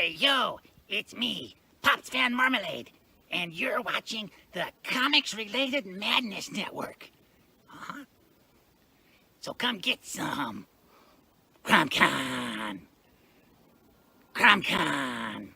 Hey, yo, it's me, Pops Van Marmalade, and you're watching the Comics-Related Madness Network. So come get some. CromCon. CromCon.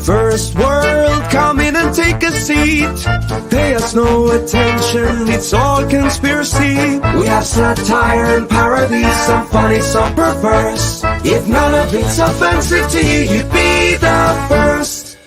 First world, come in and take a seat. Pay us no attention, it's all conspiracy. We have satire and parody, some funny, some perverse. If none of it's offensive to you, you'd be the first.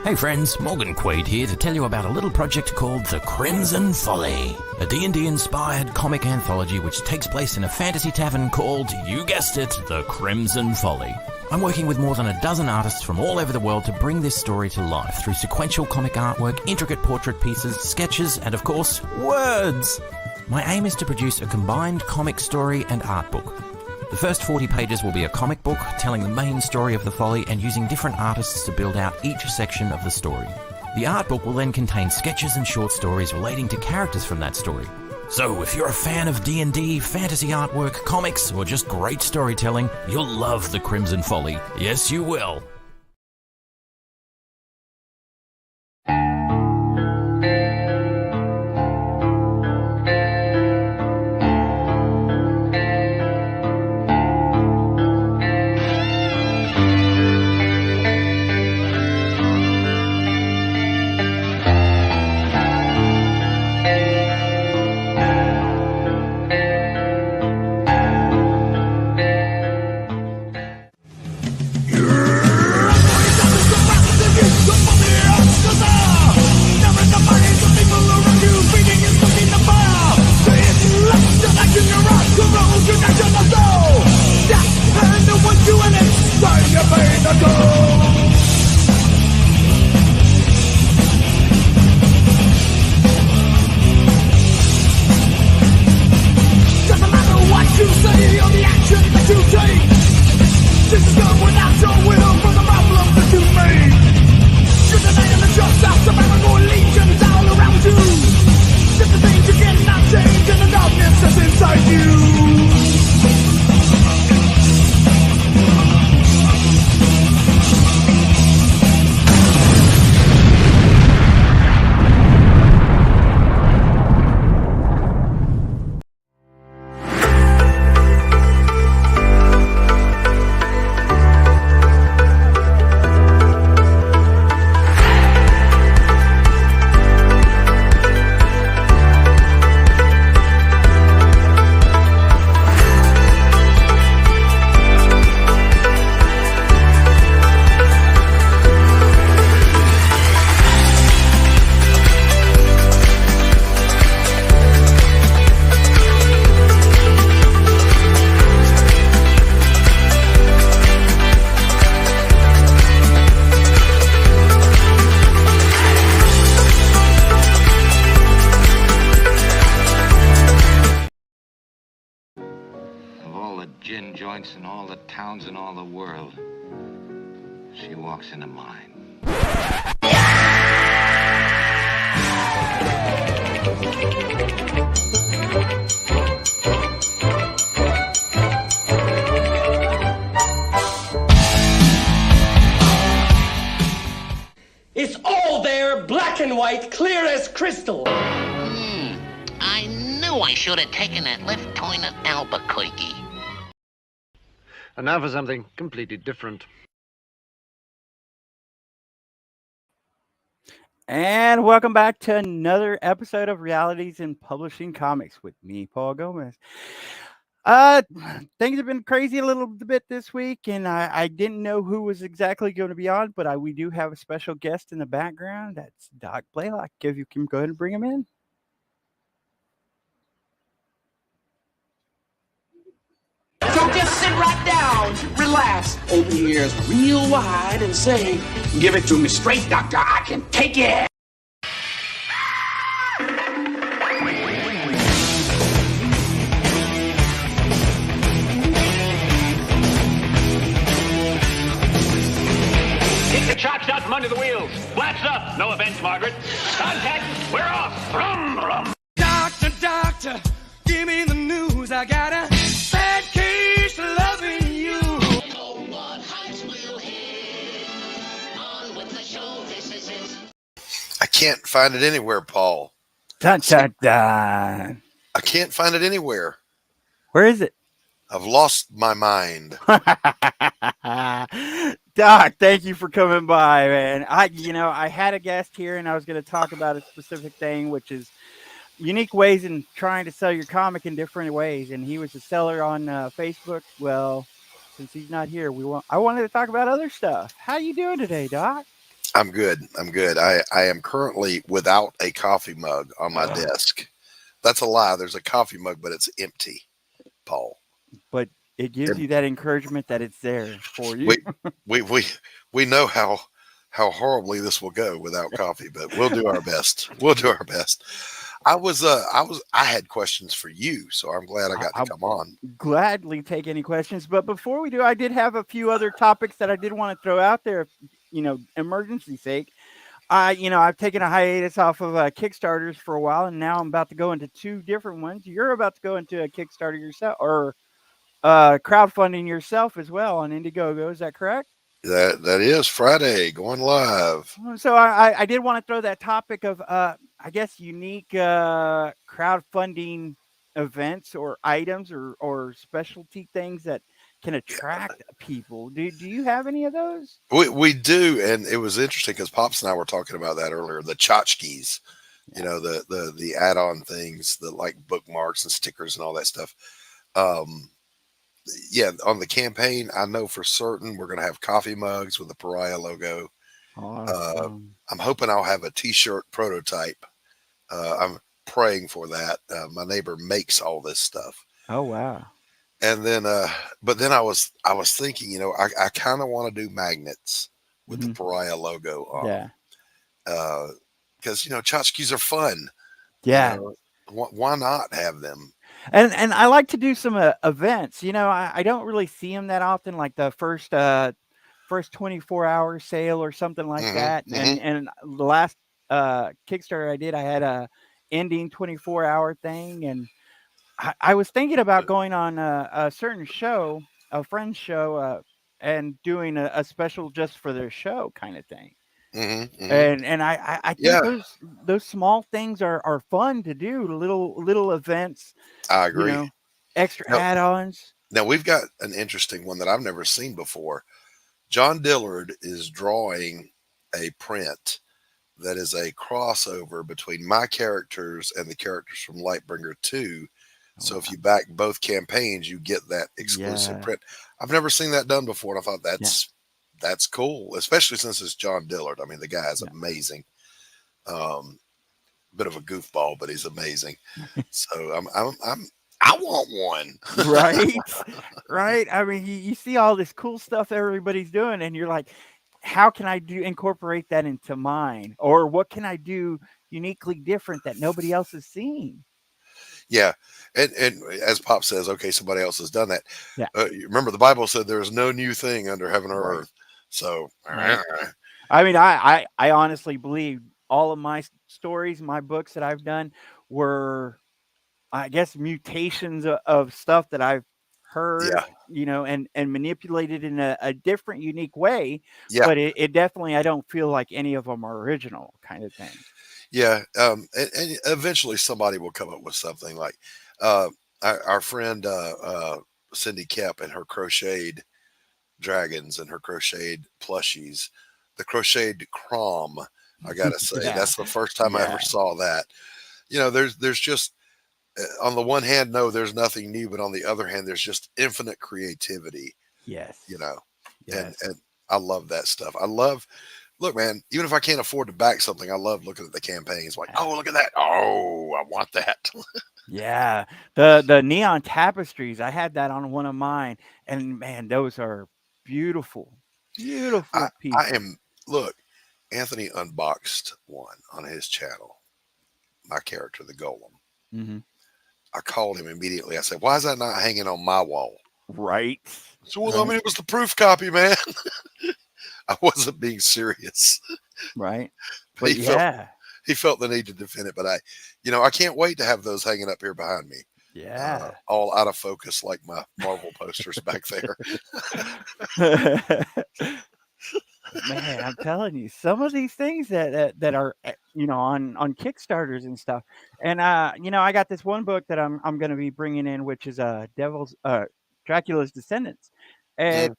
Hey friends, Morgan Quaid here to tell you about a little project called The Crimson Folly, a D&D inspired comic anthology which takes place in a fantasy tavern called, you guessed it, The Crimson Folly. I'm working with more than a dozen artists from all over the world to bring this story to life through sequential comic artwork, intricate portrait pieces, sketches, and of course, words! My aim is to produce a combined comic story and art book. The first 40 pages will be a comic book telling the main story of the Folly and using different artists to build out each section of the story. The art book will then contain sketches and short stories relating to characters from that story. So if you're a fan of D&D, fantasy artwork, comics, or just great storytelling, you'll love The Crimson Folly. Yes, you will. joints in all the towns in all the world. She walks into mine. It's all there, black and white, clear as crystal. I knew I should have taken that left turn at Albuquerque. And now for something completely different. And welcome back to another episode of Realities in Publishing Comics with me, Paul Gomez. Things have been crazy a little bit this week, and I didn't know who was exactly going to be on, but we do have a special guest in the background. That's Doc Blalock. If you can go ahead and bring him in. So just sit right down, relax, open your ears real wide and say, give it to me straight, doctor, I can take it. Kick the chops out from under the wheels. Flaps up. No offense, Margaret. Contact. We're off. Brum, brum. Doctor, doctor, give me the news. I got a bad case of loving you. I can't find it anywhere, Paul. Dun, dun, dun. I can't find it anywhere. Where is it? I've lost my mind. Doc, thank you for coming by, man. I had a guest here, and I was going to talk about a specific thing, which is unique ways in trying to sell your comic in different ways. And he was a seller on Facebook. Well, since he's not here, I wanted to talk about other stuff. How you doing today, Doc? I'm good. I am currently without a coffee mug on my desk. That's a lie. There's a coffee mug, but it's empty, Paul. But it gives you that encouragement that it's there for you. We know how horribly this will go without coffee, but we'll do our best. I had questions for you, so I'm glad I got to come on. Gladly take any questions. But before we do, I did have a few other topics that I did want to throw out there, emergency sake. I've taken a hiatus off of Kickstarters for a while, and now I'm about to go into two different ones. You're about to go into a Kickstarter yourself, or crowdfunding yourself as well on Indiegogo. Is that correct? That is Friday, going live. So I did want to throw that topic of, unique crowdfunding events or items or specialty things that can attract people. Do you have any of those? We do, and it was interesting because Pops and I were talking about that earlier. The tchotchkes, the add-on things, the like bookmarks and stickers and all that stuff. On the campaign, I know for certain we're going to have coffee mugs with the Pariah logo. Awesome. I'm hoping I'll have a T-shirt prototype. I'm praying for that. My neighbor makes all this stuff. Oh wow! And then, but then I was thinking, I kind of want to do magnets with the Pariah logo on. Yeah. Because tchotchkes are fun. Yeah. Why not have them? And I like to do some events. I don't really see them that often, like the first 24-hour sale or something like that. And the last Kickstarter I did, I had a ending 24-hour thing, and I was thinking about going on a certain show, a friend's show, and doing a special just for their show kind of thing. And I think those small things are fun to do, little events. I agree. Extra add-ons. Now we've got an interesting one that I've never seen before. John Dillard is drawing a print that is a crossover between my characters and the characters from Lightbringer 2. So if you back both campaigns, you get that exclusive print. I've never seen that done before, and I thought that's cool, especially since it's John Dillard. I mean, the guy is amazing. Bit of a goofball, but he's amazing. So I want one. Right. I mean, you see all this cool stuff everybody's doing, and you're like, how can I incorporate that into mine? Or what can I do uniquely different that nobody else has seen? Yeah. And as Pop says, okay, somebody else has done that. Yeah. Remember, the Bible said there is no new thing under heaven or earth. So, Right. I mean, I honestly believe all of my stories, my books that I've done were, I guess, mutations of stuff that I've heard, and manipulated in a different, unique way. Yeah. But it definitely, I don't feel like any of them are original kind of thing. Yeah. And eventually somebody will come up with something like our friend Cindy Koepp and her crocheted dragons and her crocheted plushies, the crocheted crom. I gotta say, that's the first time I ever saw that. There's just on the one hand, no, there's nothing new, but on the other hand, there's just infinite creativity. Yes. And I love that stuff. Look, man, even if I can't afford to back something, I love looking at the campaigns. Like, oh, look at that. Oh, I want that. Yeah. The neon tapestries, I had that on one of mine, and man, those are beautiful, beautiful pieces. Look, Anthony unboxed one on his channel. My character, the Golem. Mm-hmm. I called him immediately. I said, "Why is that not hanging on my wall?" Right. So, well, I mean, it was the proof copy, man. I wasn't being serious. Right. But he felt the need to defend it. But I can't wait to have those hanging up here behind me. Yeah. All out of focus like my Marvel posters back there. Man, I'm telling you, some of these things that are on Kickstarters and stuff. And I got this one book that I'm going to be bringing in, which is Dracula's Descendants. And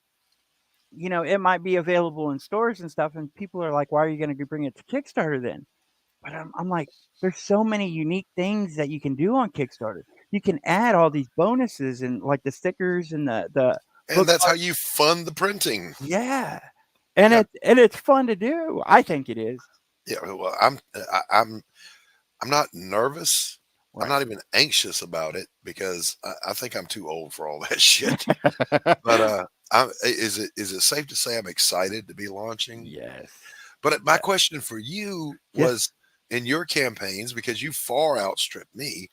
it might be available in stores and stuff, and people are like, why are you going to bring it to Kickstarter then? But I'm like, there's so many unique things that you can do on Kickstarter. You can add all these bonuses and like the stickers and the and that's how you fund the printing. Yeah. And it's fun to do. I think it is. Yeah, well, I'm not nervous. Right. I'm not even anxious about it because I think I'm too old for all that shit. But is it safe to say I'm excited to be launching? Yes. But my question for you was in your campaigns, because you far outstripped me,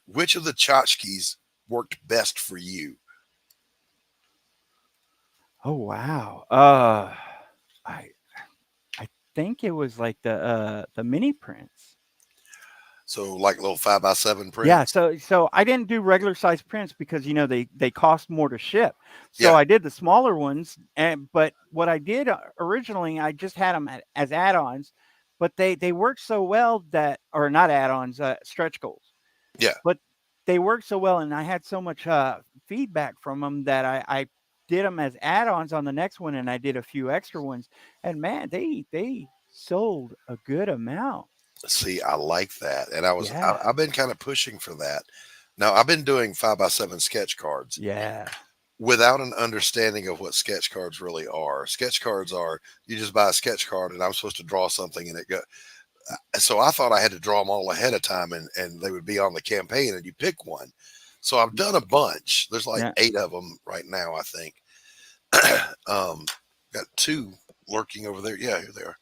which of the tchotchkes worked best for you? Oh wow. I think it was like the mini prints. So like little 5x7 prints. Yeah. So I didn't do regular size prints because they cost more to ship. So I did the smaller ones. But what I did originally, I just had them as add-ons, but they worked so well or not add-ons, stretch goals. Yeah. But they worked so well, and I had so much feedback from them that I did them as add-ons on the next one, and I did a few extra ones, and man, they sold a good amount. See, I like that, and I've been kind of pushing for that. Now I've been doing 5x7 sketch cards, without an understanding of what sketch cards really are. Sketch cards are, you just buy a sketch card, and I'm supposed to draw something, and it go. So I thought I had to draw them all ahead of time, and they would be on the campaign, and you pick one. So I've done a bunch. There's like 8 of them right now, I think. Got 2 lurking over there. Yeah, here they are.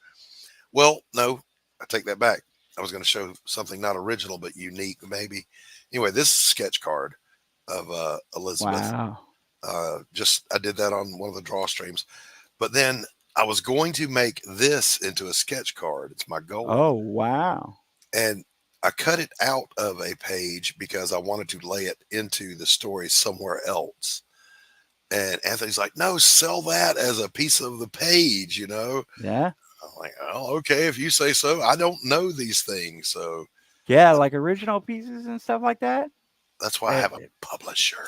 Well, no, I take that back. I was going to show something not original, but unique, maybe. Anyway, this is a sketch card of Elizabeth. Wow. I did that on one of the draw streams. But then I was going to make this into a sketch card. It's my goal. Oh, wow. And I cut it out of a page because I wanted to lay it into the story somewhere else. And Anthony's like, no, sell that as a piece of the page, Yeah. I'm like, oh, okay, if you say so. I don't know these things. So yeah, like original pieces and stuff like that. That's why I have a publisher.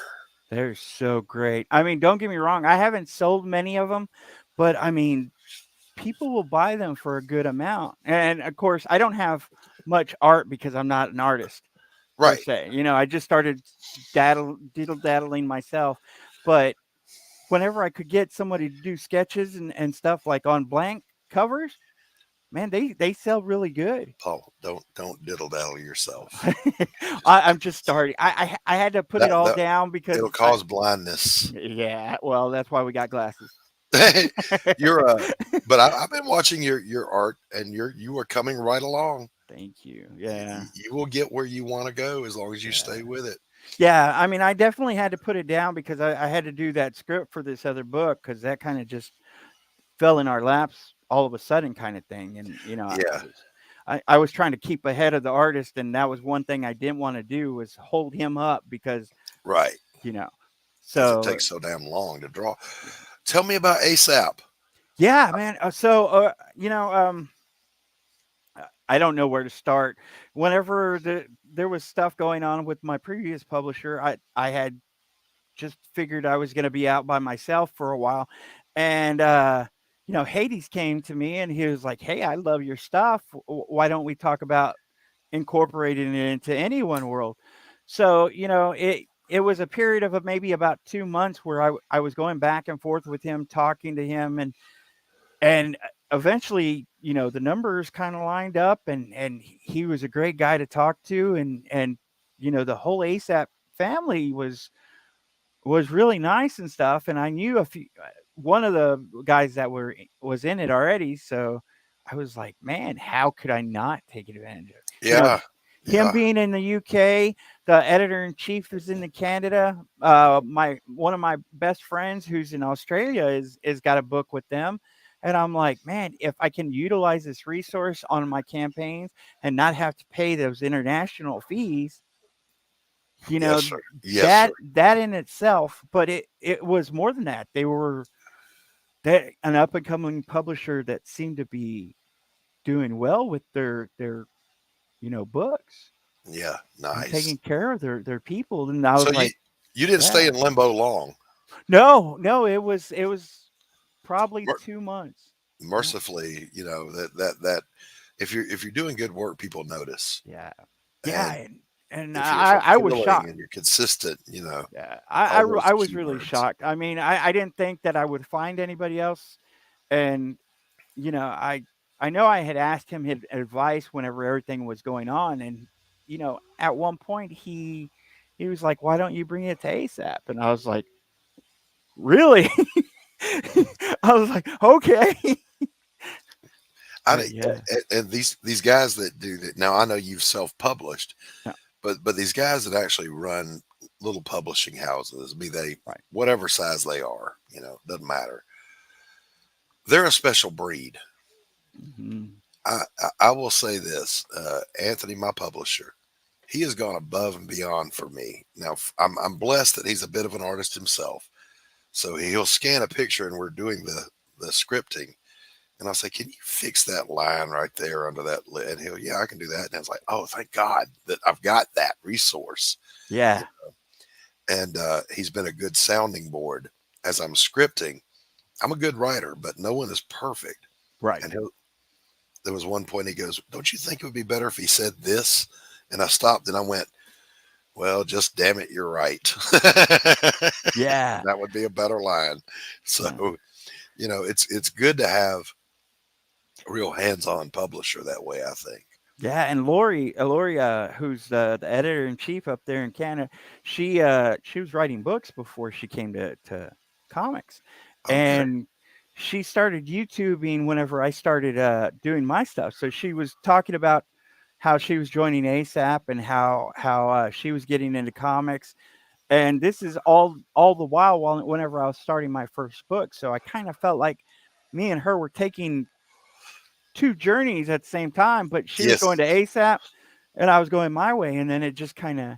They're so great. I mean, don't get me wrong. I haven't sold many of them, but I mean, people will buy them for a good amount. And of course, I don't have much art because I'm not an artist. Right. Per se. I just started diddle-daddling myself. But whenever I could get somebody to do sketches and stuff like on blank covers, man, they sell really good. Paul, don't diddle-daddle yourself. I'm just starting. I had to put it all down because it'll cause blindness. Yeah, well, that's why we got glasses. But I've been watching your art, and you are coming right along. Thank you. Yeah. You will get where you want to go as long as you stay with it. Yeah. I mean, I definitely had to put it down because I had to do that script for this other book because that kind of just fell in our laps all of a sudden kind of thing. And, Yeah. I was trying to keep ahead of the artist, and that was one thing I didn't want to do was hold him up because, Right. because it takes so damn long to draw. Tell me about ASAP. Yeah, man. I don't know where to start. Whenever there was stuff going on with my previous publisher, I had just figured I was going to be out by myself for a while, and Hades came to me and he was like, "Hey, I love your stuff. Why don't we talk about incorporating it into Anyone World?" So it was a period of maybe about 2 months where I was going back and forth with him, talking to him, and eventually, the numbers kind of lined up, and he was a great guy to talk to, and the whole ASAP family was really nice and stuff. And I knew one of the guys that was in it already, so I was like, man, how could I not take advantage of it? Yeah. Him being in the UK, the editor-in-chief is in Canada. One of my best friends who's in Australia is got a book with them. And I'm like, man, if I can utilize this resource on my campaigns and not have to pay those international fees, Yes, sir. Yes, that in itself, but it was more than that. They were an up and coming publisher that seemed to be doing well with their books. Yeah, nice. Taking care of their people. And I was like, you didn't stay in limbo long. No, it was probably 2 months. Mercifully, that if you're doing good work, people notice. Yeah. And And I was shocked. And you're consistent, Yeah, I was really shocked. I mean, I didn't think that I would find anybody else. And, I know I had asked him his advice whenever everything was going on. And, at one point he was like, "Why don't you bring it to ASAP?" And I was like, "Really?" I was like, "Okay." And these guys that do that now, I know you've self-published, but these guys that actually run little publishing houses, be they whatever size they are, doesn't matter. They're a special breed. Mm-hmm. I will say this, Anthony, my publisher, he has gone above and beyond for me. Now I'm blessed that he's a bit of an artist himself, so he'll scan a picture and we're doing the scripting. And I'll say, "Can you fix that line right there under that lid?" And he'll, "Yeah, I can do that." And I was like, "Oh, thank God that I've got that resource." Yeah. And he's been a good sounding board as I'm scripting. I'm a good writer, but no one is perfect. Right. And there was one point he goes, "Don't you think it would be better if he said this?" And I stopped and I went, "Well, just damn it, you're right." Yeah. That would be a better line. So, it's good to have a real hands-on publisher that way, I think. Yeah, and Laurie, who's the editor-in-chief up there in Canada, she was writing books before she came to comics. Okay. And she started YouTubing whenever I started doing my stuff. So she was talking about how she was joining ASAP and how she was getting into comics. And this is all the while whenever I was starting my first book. So I kind of felt like me and her were taking two journeys at the same time, but she was going to ASAP and I was going my way. And then it just kind of,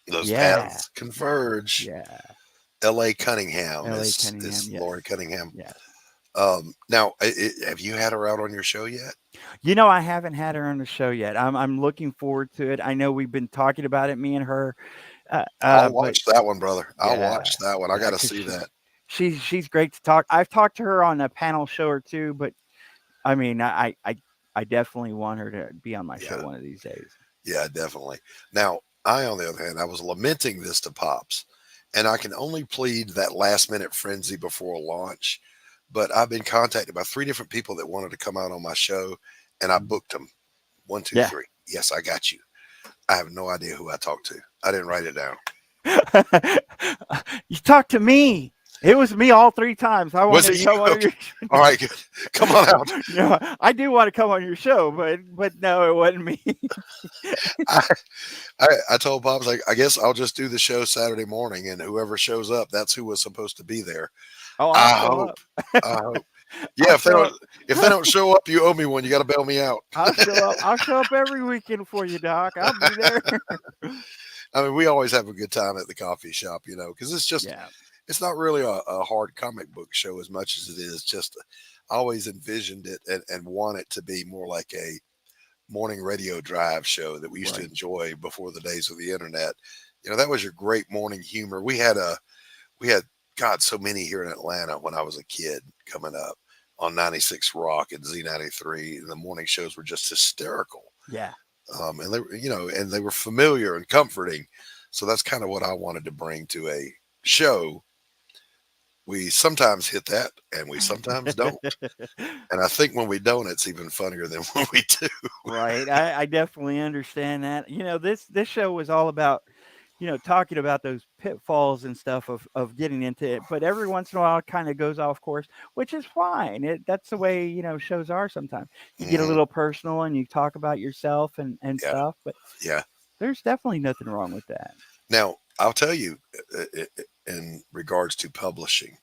those paths converge. Yeah. L.A. Cunningham is Laurie Cunningham. Yeah. Now, have you had her out on your show yet? I haven't had her on the show yet. I'm looking forward to it. I know we've been talking about it, me and her. I'll watch that one, brother. I'll watch that one. I got to see that. She's great to talk. I've talked to her on a panel show or two, but I mean, I definitely want her to be on my show one of these days. Yeah, definitely. Now, on the other hand, I was lamenting this to Pops, and I can only plead that last minute frenzy before launch. But I've been contacted by 3 different people that wanted to come out on my show, and I booked them. 1, 2, 3. Yes, I got you. I have no idea who I talked to. I didn't write it down. You talked to me. It was me all 3 times. I Was wanted it to you? come on Okay. your All right, good. Come on out. No, I do want to come on your show, but no, it wasn't me. I told Pops, like, I guess I'll just do the show Saturday morning, and whoever shows up, that's who was supposed to be there. Oh, I I'll show hope. up. I hope. Yeah, I'll if they show don't, up. if they don't show up, you owe me one. You got to bail me out. I'll show up. I'll show up every weekend for you, Doc. I'll be there. I mean, we always have a good time at the coffee shop, because it's just, Yeah. it's not really a hard comic book show as much as it is just, I always envisioned it and want it to be more like a morning radio drive show that we used to Right. enjoy before the days of the internet. That was your great morning humor. We had God, so many here in Atlanta when I was a kid coming up on 96 Rock and Z93, and the morning shows were just hysterical. Yeah. And they were familiar and comforting. So that's kind of what I wanted to bring to a show. We sometimes hit that and we sometimes don't. And I think when we don't, it's even funnier than when we do. Right. I definitely understand that. This show was all about, talking about those pitfalls and stuff of getting into it. But every once in a while it kind of goes off course, which is fine. That's the way, shows are sometimes. You get a little personal and you talk about yourself and Yeah. stuff. But Yeah. there's definitely nothing wrong with that. Now, I'll tell you, in regards to publishing,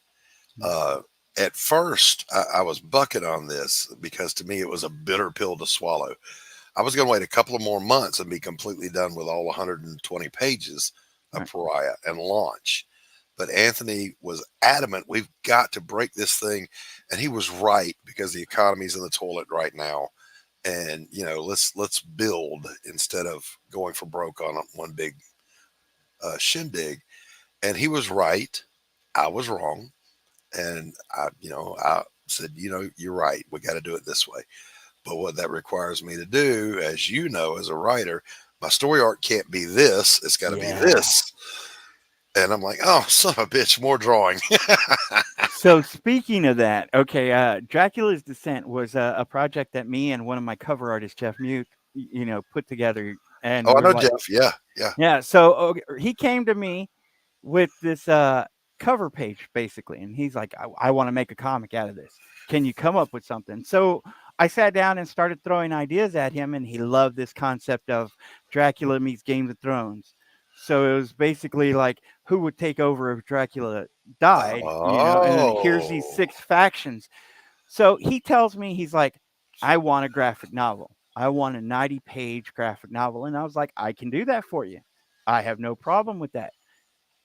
at first I was bucking on this because to me it was a bitter pill to swallow. I was going to wait a couple of more months and be completely done with all 120 pages of Right. Pariah and launch. But Anthony was adamant, we've got to break this thing. And he was right, because the economy's in the toilet right now. And, let's build instead of going for broke on one big shindig. And he was right. I was wrong. And I said, you're right. We got to do it this way. But what that requires me to do, as you know, as a writer, my story arc can't be this. It's got to be this. And I'm like, oh, son of a bitch, more drawing. So speaking of that, okay, Dracula's Descent was a project that me and one of my cover artists, Jeff Mute, put together. And Oh, I we're know like, Jeff. Yeah, yeah. yeah. So he came to me with this cover page, basically, and he's like, I want to make a comic out of this. Can you come up with something? So I sat down and started throwing ideas at him, and he loved this concept of Dracula meets Game of Thrones. So it was basically like, who would take over if Dracula died? And here's these 6 factions. So he tells me, he's like, I want a graphic novel. I want a 90-page graphic novel. And I was like, I can do that for you. I have no problem with that.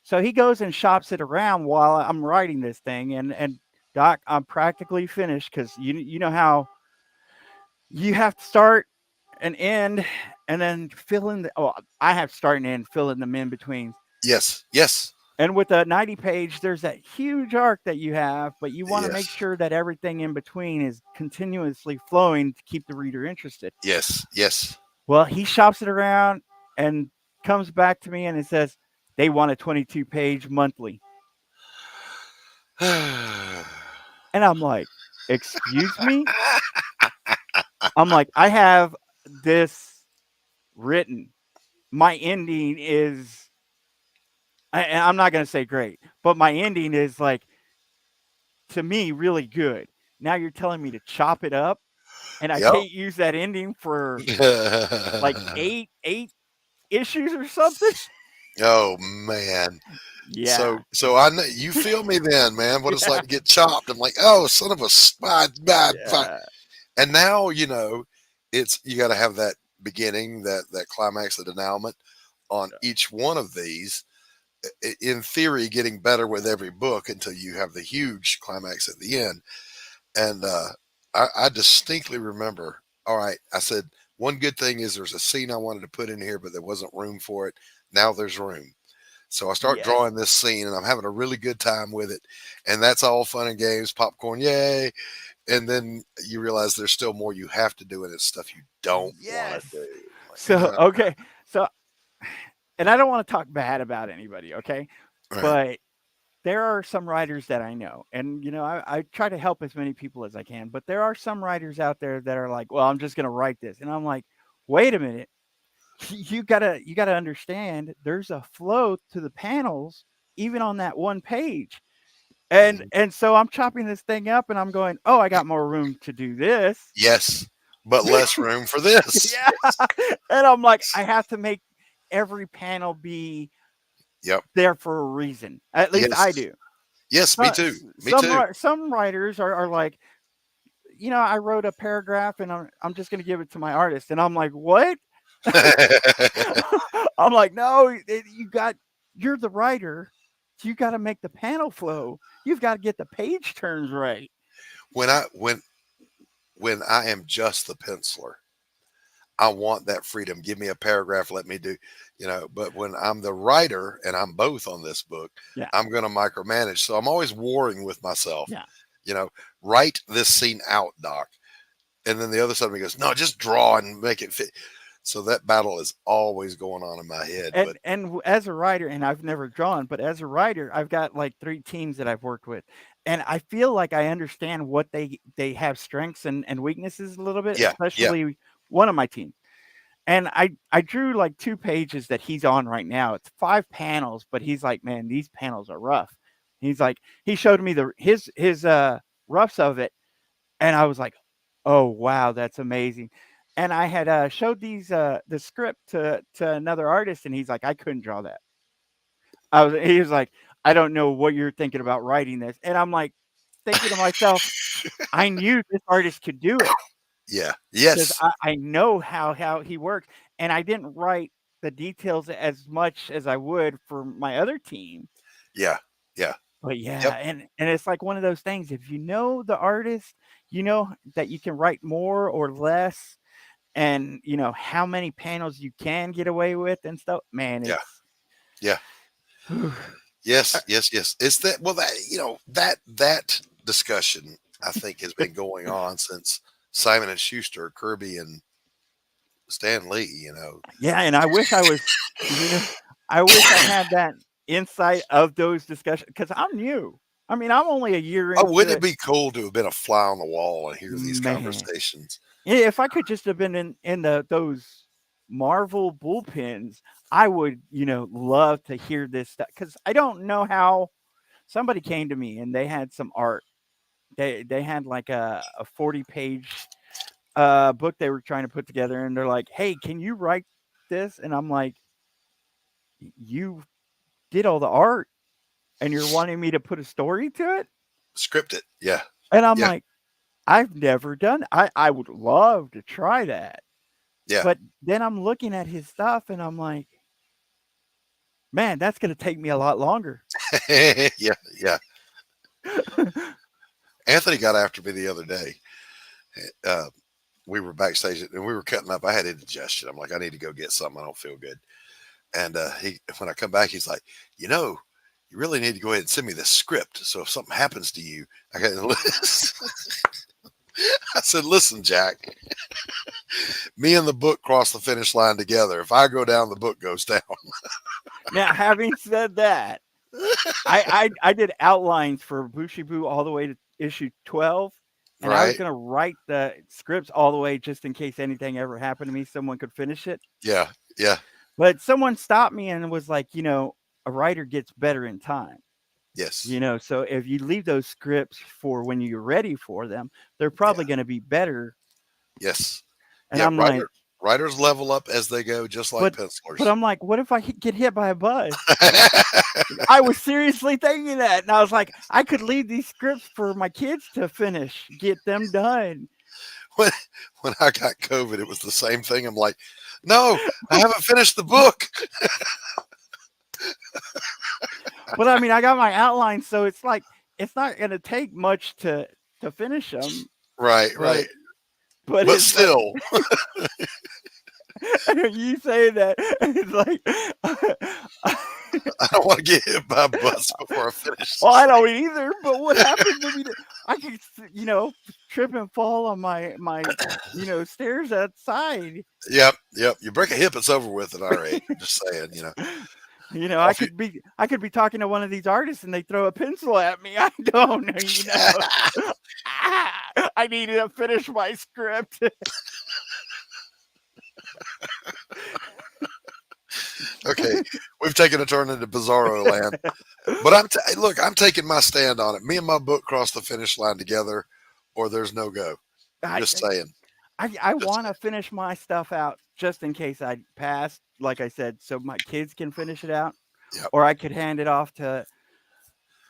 So he goes and shops it around while I'm writing this thing. And Doc, I'm practically finished, because you know how you have to start and end and then fill in I have start and end, fill in them in between. Yes, yes. And with a 90-page, there's that huge arc that you have, but you want to make sure that everything in between is continuously flowing to keep the reader interested. Yes, yes. Well, he shops it around and comes back to me and it says they want a 22-page monthly. And I'm like, excuse me? I'm like, I have this written. My ending is, and I'm not going to say great, but my ending is, like, to me, really good. Now you're telling me to chop it up, and I can't use that ending for like eight issues or something. Oh man. Yeah. So I know you feel me then, man. What it's like to get chopped. I'm like, oh, son of a bad. And now it's you got to have that beginning, that climax, the denouement on each one of these. In theory, getting better with every book until you have the huge climax at the end. And I distinctly remember. All right, I said one good thing is there's a scene I wanted to put in here, but there wasn't room for it. Now there's room. So I start drawing this scene, and I'm having a really good time with it. And that's all fun and games, popcorn, yay. And then you realize there's still more you have to do, and it's stuff you don't want to do. Okay. So, and I don't want to talk bad about anybody, okay? Right. But there are some writers that I know, and I try to help as many people as I can, but there are some writers out there that are like, well, I'm just going to write this. And I'm like, wait a minute. You gotta understand there's a flow to the panels, even on that one page. And so I'm chopping this thing up, and I'm going, oh, I got more room to do this. Yes, but less room for this. Yeah. And I'm like, I have to make every panel be there for a reason. At least I do. Yes, me too. Me too. Some writers are like, I wrote a paragraph and I'm just going to give it to my artist. And I'm like, what? I'm like, no, you're the writer. You got to make the panel flow. You've got to get the page turns right. When I am just the penciler, I want that freedom. Give me a paragraph. Let me do, but when I'm the writer and I'm both on this book, I'm going to micromanage. So I'm always warring with myself. Yeah. Write this scene out, Doc. And then the other side of me goes, no, just draw and make it fit. So that battle is always going on in my head. And as a writer, and I've never drawn, but as a writer, I've got like 3 teams that I've worked with. And I feel like I understand what they have strengths and weaknesses a little bit, especially one of my teams. And I drew like 2 pages that he's on right now. It's 5 panels, but he's like, man, these panels are rough. He's like, he showed me his roughs of it. And I was like, oh, wow, that's amazing. And I had showed the script to another artist, and he's like, I couldn't draw that. He was like, I don't know what you're thinking about writing this. And I'm like, thinking to myself, I knew this artist could do it. Yeah. Yes. I know how he works. And I didn't write the details as much as I would for my other team. Yeah. Yeah. But and it's like one of those things. If you know the artist, you know that you can write more or less. And how many panels you can get away with and stuff, man. Yes. It's that discussion I think has been going on since Simon and Schuster, Kirby, and Stan Lee. Yeah, and I wish I was. I wish I had that insight of those discussions because I'm new. I mean, I'm only a year into wouldn't it be cool to have been a fly on the wall and hear these conversations? Yeah, if I could just have been in those Marvel bullpens, I would, love to hear this stuff because I don't know how. Somebody came to me and they had some art. They had like a 40-page book they were trying to put together, and they're like, "Hey, can you write this?" And I'm like, "You did all the art, and you're wanting me to put a story to it, script it, yeah." And I'm like, I've never done. I would love to try that. Yeah. But then I'm looking at his stuff and I'm like, man, that's going to take me a lot longer. Yeah. Anthony got after me the other day. We were backstage and we were cutting up. I had indigestion. I'm like, I need to go get something. I don't feel good. And when I come back, he's like, you really need to go ahead and send me the script. So if something happens to you, I got to list. I said, listen, Jack, me and the book cross the finish line together. If I go down, the book goes down. Now, having said that, I did outlines for Bushibu all the way to issue 12. And I was going to write the scripts all the way just in case anything ever happened to me. Someone could finish it. Yeah. Yeah. But someone stopped me and was like, a writer gets better in time. Yes. So if you leave those scripts for when you're ready for them, they're probably going to be better. Yes. And I'm like, writers level up as they go, just like pencilers. But I'm like, what if I get hit by a bus? I was seriously thinking that. And I was like, I could leave these scripts for my kids to finish, get them done. When I got COVID, it was the same thing. I'm like, no, I haven't finished the book. But I mean, I got my outline, so it's like it's not going to take much to finish them. Right. But still, you say that it's like I don't want to get hit by a bus before I finish. Well, I don't either. But what happens if I could, trip and fall on my stairs outside? Yep. You break a hip, it's over with at our age. Just saying, I could be talking to one of these artists and they throw a pencil at me. I don't know, I needed to finish my script. Okay, we've taken a turn into Bizarro land. But I'm taking my stand on it. Me and my book cross the finish line together, or there's no go. Just saying. I want to finish my stuff out just in case I pass, like I said, so my kids can finish it out, or I could hand it off to.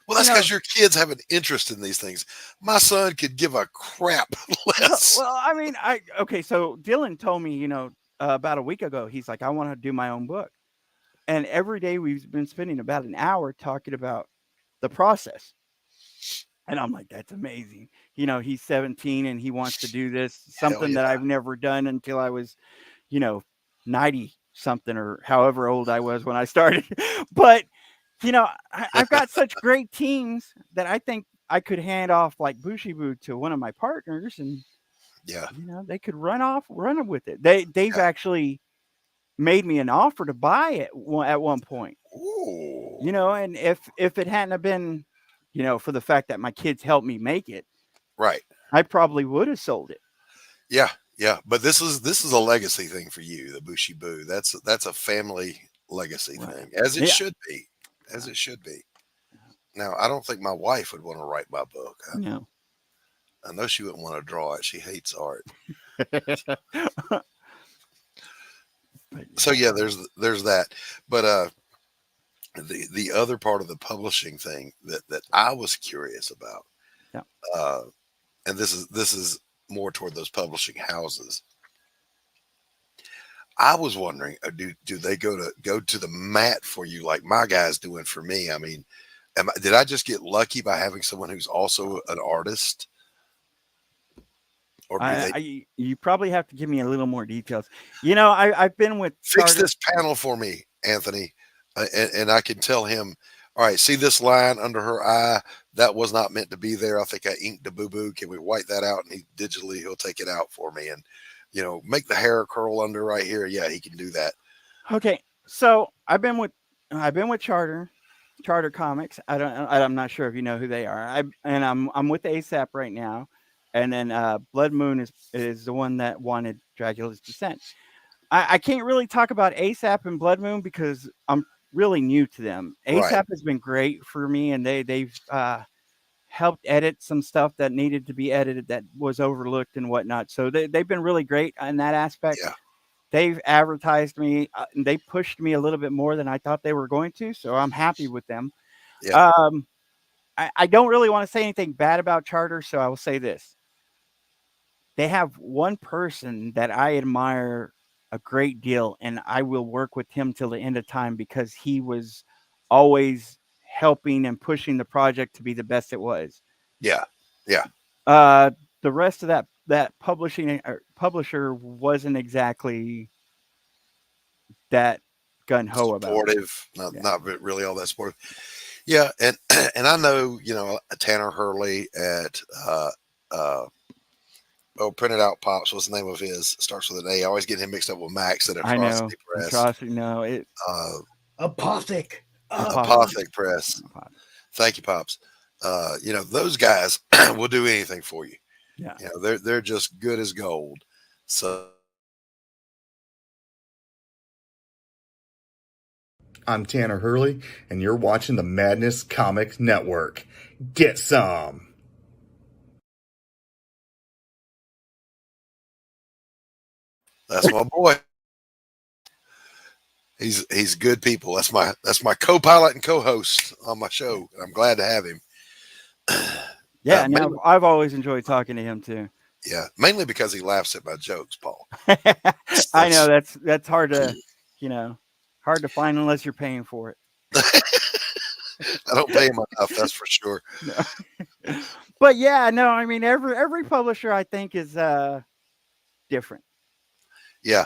Well, that's because your kids have an interest in these things. My son could give a crap less. Well, I mean, okay. So Dylan told me, about a week ago, he's like, I want to do my own book, and every day we've been spending about an hour talking about the process. And I'm like, that's amazing. He's 17 and he wants to do this, something that I've never done until I was, 90 something or however old I was when I started. But, I've got such great teams that I think I could hand off like Bushibu to one of my partners and, they could run with it. They've actually made me an offer to buy it at one point. Ooh. And if it hadn't have been, for the fact that my kids helped me make it, right, I probably would have sold it. Yeah. But this is a legacy thing for you, the Bushibu. That's a family legacy thing, as it should be, it should be. Now, I don't think my wife would want to write my book. No, I know she wouldn't want to draw it. She hates art. So yeah, there's that. But the other part of the publishing thing that I was curious about, and this is more toward those publishing houses. I was wondering, do they go to the mat for you like my guy's doing for me? I mean, did I just get lucky by having someone who's also an artist? Or you probably have to give me a little more details. I've been with fix this panel for me, Anthony, and I can tell him, all right, see this line under her eye? That was not meant to be there. I think I inked a boo-boo. Can we white that out? And he'll take it out for me. And, make the hair curl under right here. Yeah, he can do that. Okay. So I've been with Charter Comics. I'm not sure if you know who they are. I'm with ASAP right now. And then Blood Moon is the one that wanted Dracula's Descent. I can't really talk about ASAP and Blood Moon because I'm really new to them. ASAP has been great for me, and they've helped edit some stuff that needed to be edited that was overlooked and whatnot. So they've been really great in that aspect. Yeah. They've advertised me. And they pushed me a little bit more than I thought they were going to. So I'm happy with them. Yeah. I don't really want to say anything bad about Charter, so I will say this. They have one person that I admire a great deal, and I will work with him till the end of time because he was always helping and pushing the project to be the best it was. Yeah. The rest of that publisher wasn't exactly that gung-ho about it. Supportive, not really all that supportive. Yeah, and I know, Tanner Hurley at Printed Out Pops. What's the name of his? Starts with an A. I always get him mixed up with Max at Atrocity Press. Atrocity, no, it. Apothic Press. Thank you, Pops. Those guys will do anything for you. Yeah. They're just good as gold. So I'm Tanner Hurley, and you're watching the Madness Comics Network. Get some. That's my boy. He's good people. That's my co-pilot and co-host on my show. I'm glad to have him. Yeah, I've always enjoyed talking to him too. Yeah, mainly because he laughs at my jokes, Paul. I know that's hard to hard to find unless you're paying for it. I don't pay him enough, that's for sure. No. But yeah, no, I mean every publisher I think is different. Yeah.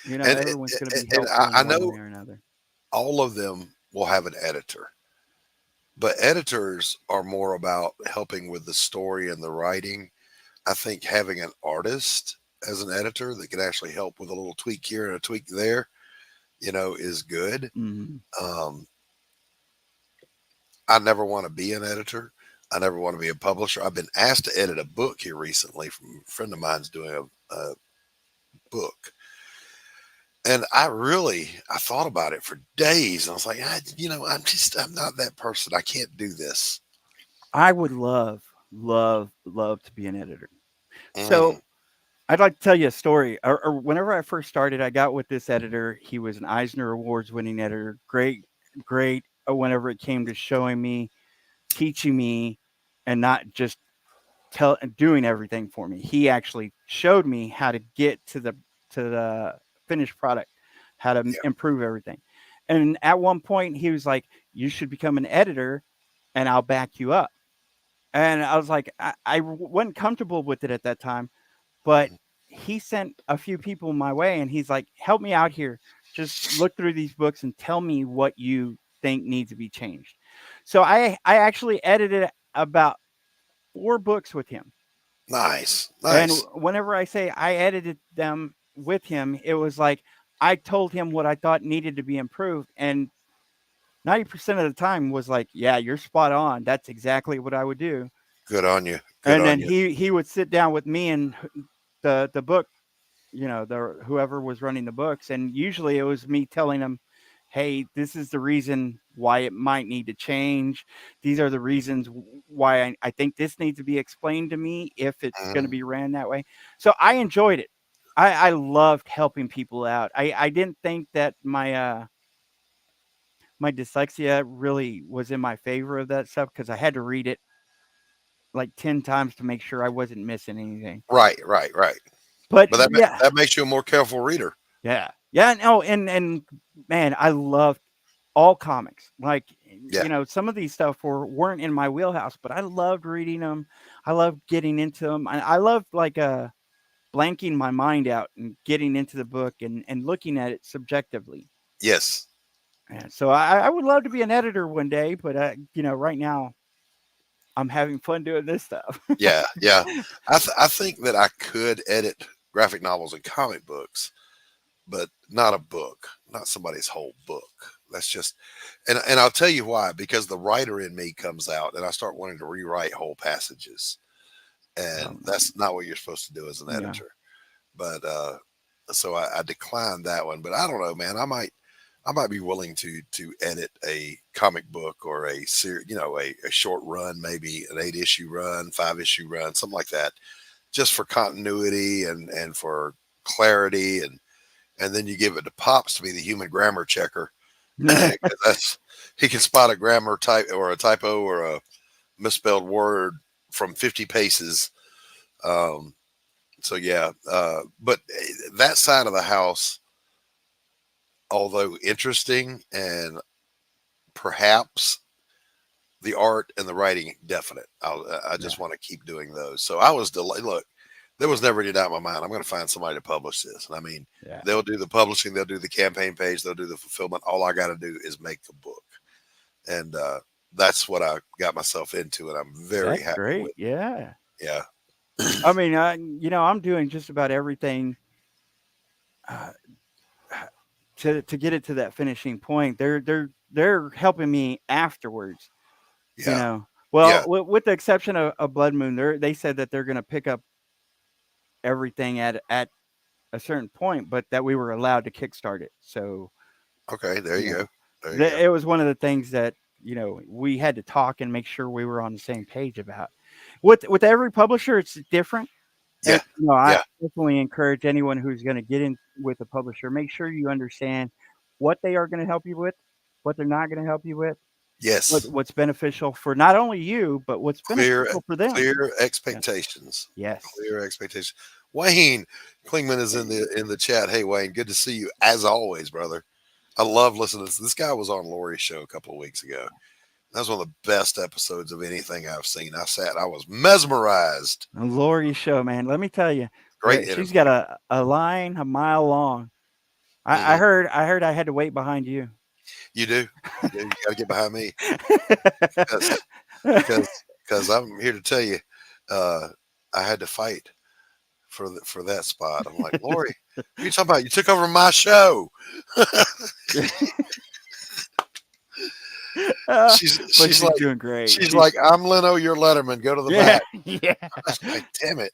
Everyone's going to be helpful I in know one way or another. All of them will have an editor, but editors are more about helping with the story and the writing. I think having an artist as an editor that can actually help with a little tweak here and a tweak there, is good. Mm-hmm. I never want to be an editor. I never want to be a publisher. I've been asked to edit a book here recently from a friend of mine's doing a book. And I thought about it for days. And I was like, I'm not that person. I can't do this. I would love to be an editor. So Mm. I'd like to tell you a story. Or whenever I first started, I got with this editor. He was an Eisner Awards winning editor. Great. Whenever it came to showing me, teaching me, and not just doing everything for me. He actually showed me how to get to the finished product, how to improve everything. And at one point, he was like, "You should become an editor, and I'll back you up." And I was like, I wasn't comfortable with it at that time, but he sent a few people my way, and he's like, "Help me out here. Just look through these books and tell me what you think needs to be changed." So I actually edited about 4 books with him. Nice. And whenever I say I edited them with him, it was like I told him what I thought needed to be improved, and 90% of the time was like, "Yeah, you're spot on. That's exactly what I would do." Good on you. And then he would sit down with me and the book, whoever was running the books, and usually it was me telling him, "Hey, this is the reason why it might need to change. These are the reasons why I think this needs to be explained to me if it's going to be ran that way." So I enjoyed it. I loved helping people out. I didn't think that my dyslexia really was in my favor of that stuff, because I had to read it like 10 times to make sure I wasn't missing anything. Right. But that makes you a more careful reader. Yeah. No, and man, I loved all comics. Like, some of these stuff weren't in my wheelhouse, but I loved reading them. I loved getting into them. I loved blanking my mind out and getting into the book and looking at it subjectively. Yes. And so I would love to be an editor one day, but right now I'm having fun doing this stuff. Yeah. I think that I could edit graphic novels and comic books, but not a book, not somebody's whole book. That's just, and I'll tell you why, because the writer in me comes out and I start wanting to rewrite whole passages, and that's not what you're supposed to do as an editor. But, so I declined that one, but I don't know, man, I might be willing to edit a comic book or a short run, maybe an 8-issue run, 5-issue run, something like that, just for continuity and for clarity. And then you give it to Pops to be the human grammar checker. He can spot a grammar type or a typo or a misspelled word from 50 paces. So yeah, but that side of the house, although interesting and perhaps the art and the writing definite, I just want to keep doing those. So I was delayed. Look, there was never any doubt in my mind, I'm going to find somebody to publish this. And I mean, they'll do the publishing, they'll do the campaign page, they'll do the fulfillment. All I got to do is make the book. And that's what I got myself into. And I'm very happy. Great. With Yeah. Yeah. I mean, I'm doing just about everything to get it to that finishing point. They're helping me afterwards. Yeah. With the exception of Blood Moon, they said that they're going to pick up everything at a certain point, but that we were allowed to kickstart it. So, okay, there you go. It was one of the things that we had to talk and make sure we were on the same page about. With every publisher, it's different. Yeah. I definitely encourage anyone who's going to get in with a publisher, make sure you understand what they are going to help you with, what they're not going to help you with. Yes. What's beneficial for not only you, but what's beneficial for them. Clear expectations. Yes. Clear expectations. Wayne Clingman is in the chat. Hey, Wayne, good to see you as always, brother. I love listening to this. This guy was on Laurie's show a couple of weeks ago. That was one of the best episodes of anything I've seen. I was mesmerized. Laurie's show, man. Let me tell you. Great. She's got a line a mile long. I heard I had to wait behind you. You do. You got to get behind me. Because I'm here to tell you, I had to fight for that spot. I'm like, Laurie, what are you talking about? You took over my show. She's like doing great. She's like, I'm Leno, you're Letterman. Go to the back. Yeah. I was like, damn it.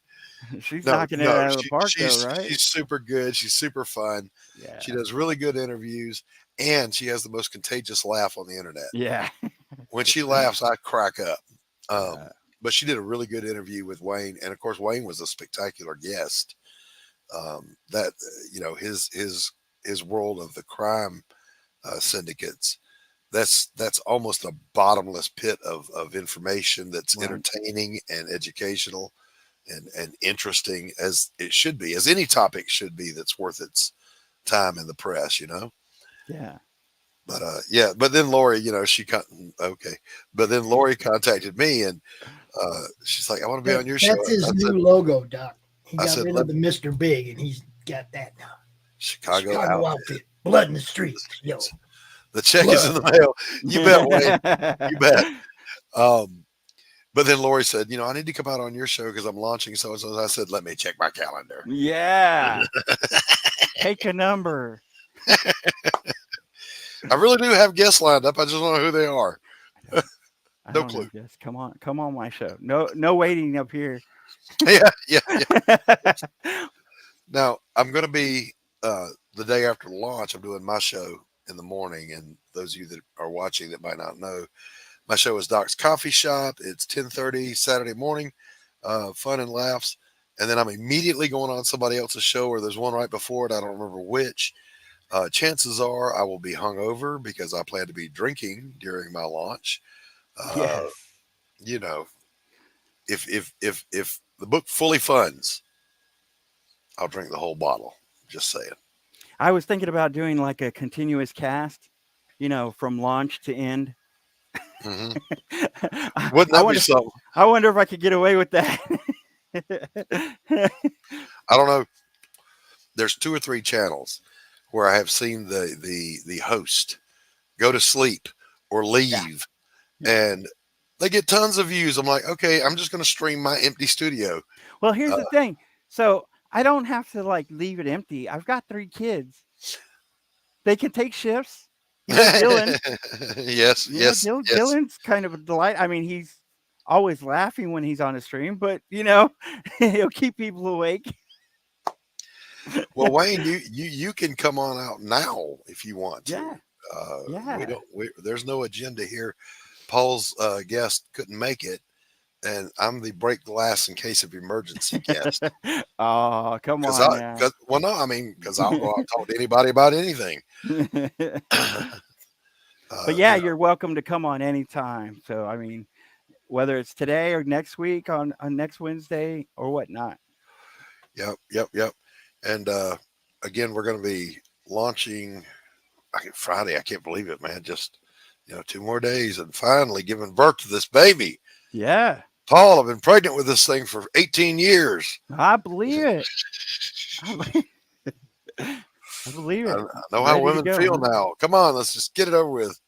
She's knocking it out of the park, she's, though, right? She's super good. She's super fun. Yeah. She does really good interviews, and she has the most contagious laugh on the internet. Yeah. When she laughs, I crack up. But she did a really good interview with Wayne, and of course, Wayne was a spectacular guest. That his world of the crime syndicates. That's almost a bottomless pit of information that's entertaining and educational and interesting, as it should be, as any topic should be that's worth its time in the press, Yeah. But but then Laurie, but then Laurie contacted me, and she's like, I want to be on your show. That's his new logo, Doc. He got rid of the Mr. Big, and he's got that now. Chicago outfit. Blood in the streets. Yo. The check is in the mail. You bet, Wayne. You bet. But then Laurie said, I need to come out on your show because I'm launching so-and-so. I said, let me check my calendar. Yeah. Take a number. I really do have guests lined up. I just don't know who they are. No clue. Come on my show. No waiting up here. Yeah. Now, I'm going to be, the day after launch, I'm doing my show in the morning. And those of you that are watching that might not know, my show is Doc's Coffee Shop. It's 10:30 Saturday morning, fun and laughs. And then I'm immediately going on somebody else's show, or there's one right before it. I don't remember which. Chances are I will be hungover because I plan to be drinking during my launch. Yes. If the book fully funds, I'll drink the whole bottle. Just saying. I was thinking about doing like a continuous cast, from launch to end. Mm-hmm. Wouldn't that be something? I wonder if I could get away with that. I don't know. There's 2 or 3 channels where I have seen the host go to sleep or leave, and they get tons of views. I'm like, okay, I'm just going to stream my empty studio. Well, here's the thing. So I don't have to leave it empty. I've got 3 kids. They can take shifts. Dylan. Yes. Dylan's kind of a delight. I mean, he's always laughing when he's on a stream, but he'll keep people awake. Well, Wayne, you can come on out now if you want to. Yeah. There's no agenda here. Paul's guest couldn't make it, and I'm the break glass in case of emergency guest. Oh, come on! Because I'll go out and talk to anybody about anything. But you're welcome to come on anytime. So I mean, whether it's today or next week on next Wednesday or whatnot. Yep. And again, we're going to be launching Friday. I can't believe it, man. Just 2 more days and finally giving birth to this baby. Yeah. Paul, I've been pregnant with this thing for 18 years. I believe it. I believe it. I know how women feel now. Come on, let's just get it over with.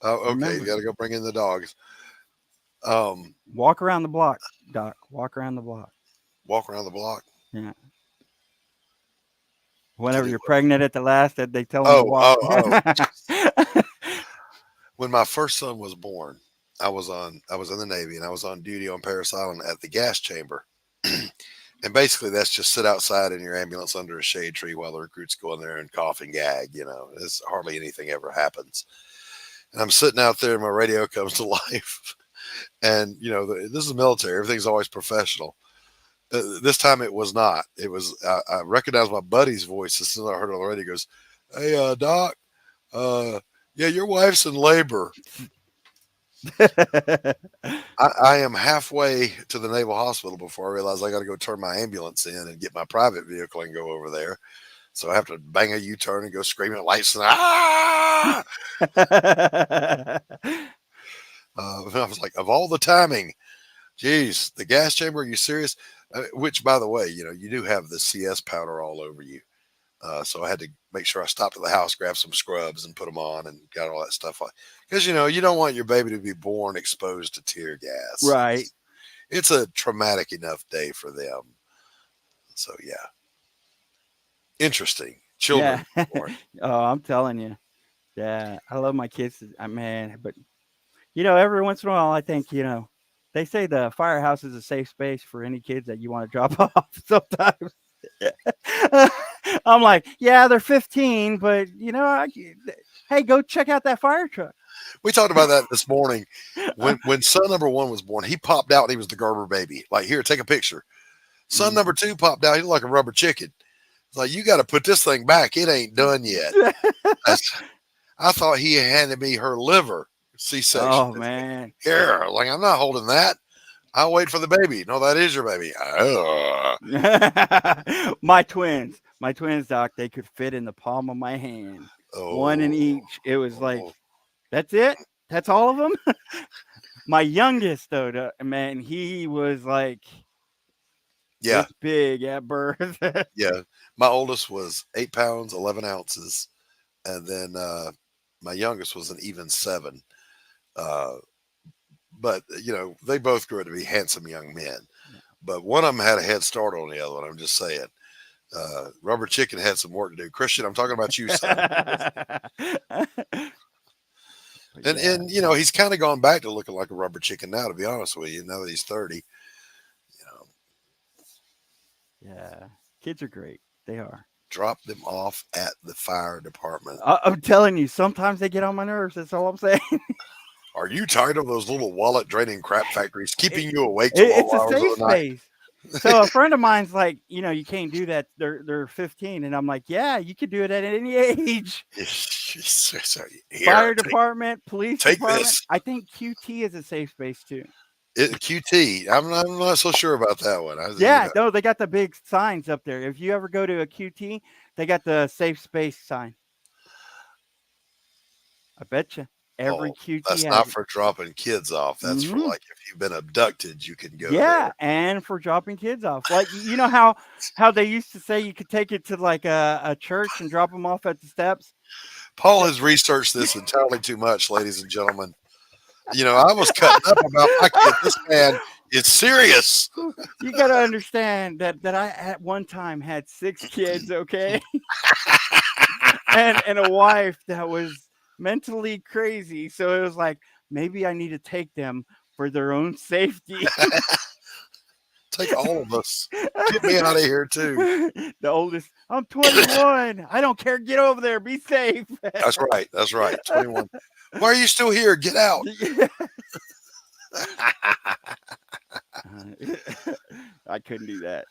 Okay, you got to go bring in the dogs. Walk around the block, Doc. Walk around the block. Walk around the block? Yeah. Whenever you're pregnant at the last, they tell them to walk. When my first son was born, I was in the Navy, and I was on duty on Parris Island at the gas chamber. And basically that's just sit outside in your ambulance under a shade tree while the recruits go in there and cough and gag. It's hardly anything ever happens. And I'm sitting out there and my radio comes to life. And, this is military. Everything's always professional. This time it was not. It was, I recognized my buddy's voice as soon as I heard it on the radio. He goes, "Hey, Doc, your wife's in labor." I am halfway to the Naval Hospital before I realize I got to go turn my ambulance in and get my private vehicle and go over there. So I have to bang a U-turn and go screaming at lights and I was like, of all the timing, geez, the gas chamber, are you serious? Which, by the way, you do have the CS powder all over you. So I had to make sure I stopped at the house, grabbed some scrubs and put them on and got all that stuff on. Because, you don't want your baby to be born exposed to tear gas. Right. It's a traumatic enough day for them. So, yeah. Interesting. Children. Yeah. Oh, I'm telling you. Yeah, I love my kids, man. But every once in a while, I think they say the firehouse is a safe space for any kids that you want to drop off. Sometimes I'm like, yeah, they're 15, but hey, go check out that fire truck. We talked about that this morning. When son number 1 was born, he popped out and he was the Gerber baby. Like, here, take a picture. Son number 2 popped out. He looked like a rubber chicken. It's like, you got to put this thing back. It ain't done yet. I thought he handed me her liver C-section. Oh, man. Here, like, I'm not holding that. I'll wait for the baby. No, that is your baby. My twins, Doc, they could fit in the palm of my hand. One in each. It was like, that's it? That's all of them? My youngest, though, man, he was like, this big at birth. Yeah. My oldest was 8 pounds, 11 ounces. And then my youngest was an even 7. But, they both grew to be handsome young men. But one of them had a head start on the other one. I'm just saying. Rubber Chicken had some work to do. Christian, I'm talking about you, son. And he's kind of gone back to looking like a rubber chicken now, to be honest with you, now that he's 30. Yeah. Kids are great. They are. Drop them off at the fire department. I'm telling you, sometimes they get on my nerves. That's all I'm saying. Are you tired of those little wallet draining crap factories keeping you awake? It's a safe space. So a friend of mine's like, you can't do that. They're 15, and I'm like, yeah, you could do it at any age. Fire department, police department. This. I think QT is a safe space too. QT. I'm not so sure about that one. No, they got the big signs up there. If you ever go to a QT, they got the safe space sign. I bet you. Every QT. That's not for dropping kids off. That's for like if you've been abducted, you can go. Yeah, and for dropping kids off. Like how they used to say you could take it to like a church and drop them off at the steps. Paul has researched this entirely too much, ladies and gentlemen. I was cutting up about my kid. This man is serious. You got to understand that I at one time had 6 kids, okay, and a wife that was mentally crazy. So it was like, maybe I need to take them for their own safety. Take all of us. Get me out of here too. The oldest, I'm 21. I don't care. Get over there. Be safe. That's right. 21. Why are you still here? Get out. I couldn't do that.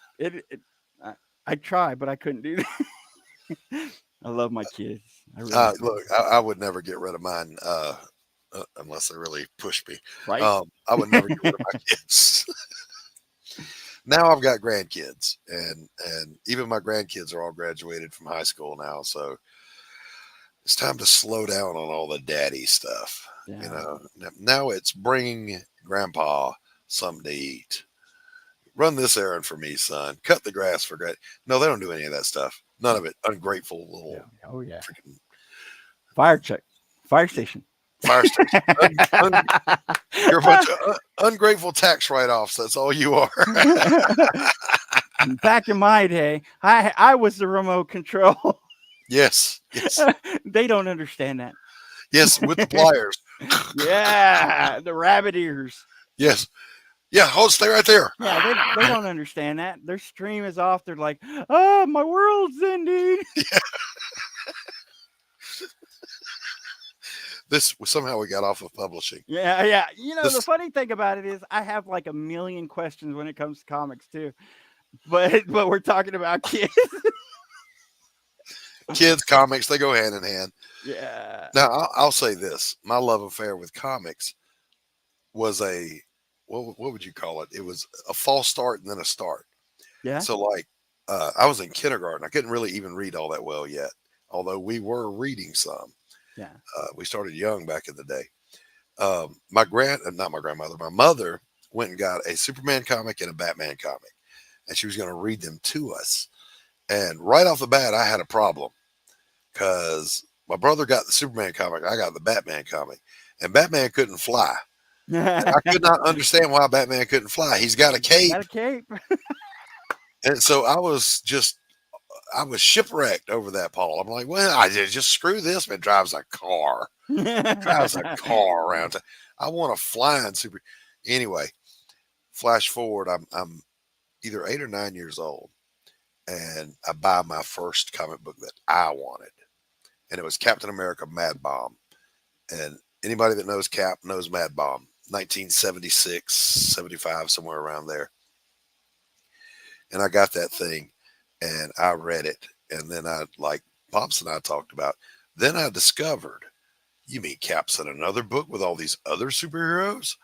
I tried, but I couldn't do that. I love my kids. Look, I would never get rid of mine unless they really push me. Right. I would never get rid of my kids. Now I've got grandkids, and even my grandkids are all graduated from high school now. So it's time to slow down on all the daddy stuff. Yeah. Now it's bringing grandpa something to eat. Run this errand for me, son. Cut the grass for granted. No, they don't do any of that stuff. None of it. Ungrateful little. Yeah. Oh yeah. Fire station. Fire station. You're a bunch of ungrateful tax write-offs. That's all you are. Back in my day, I was the remote control. Yes. They don't understand that. Yes, with the pliers. Yeah, the rabbit ears. Yes. Yeah, stay right there. Yeah, they don't understand that. Their stream is off. They're like, oh, my world's ending. Yeah. Somehow we got off of publishing. Yeah. The funny thing about it is I have like a million questions when it comes to comics too. But we're talking about kids. Kids, comics, they go hand in hand. Yeah. Now, I'll say this. My love affair with comics was what would you call it? It was a false start and then a start. Yeah. So like I was in kindergarten. I couldn't really even read all that well yet, although we were reading some. Yeah. We started young back in the day. My mother went and got a Superman comic and a Batman comic, and she was going to read them to us. And right off the bat, I had a problem because my brother got the Superman comic. I got the Batman comic, and Batman couldn't fly. And I could not understand why Batman couldn't fly. He's got a cape. Got a cape. And so I was just I was shipwrecked over that, Paul. I'm like, well, I just screw this, man. Drives a car. Drives a car around. I want a flying super. Anyway, flash forward. I'm either 8 or 9 years old, and I buy my first comic book that I wanted, and it was Captain America Mad Bomb. And anybody that knows Cap knows Mad Bomb, 1976, 75, somewhere around there. And I got that thing, and I read it, and then I, like Pops and I talked about, then I discovered, you mean Cap's in another book with all these other superheroes?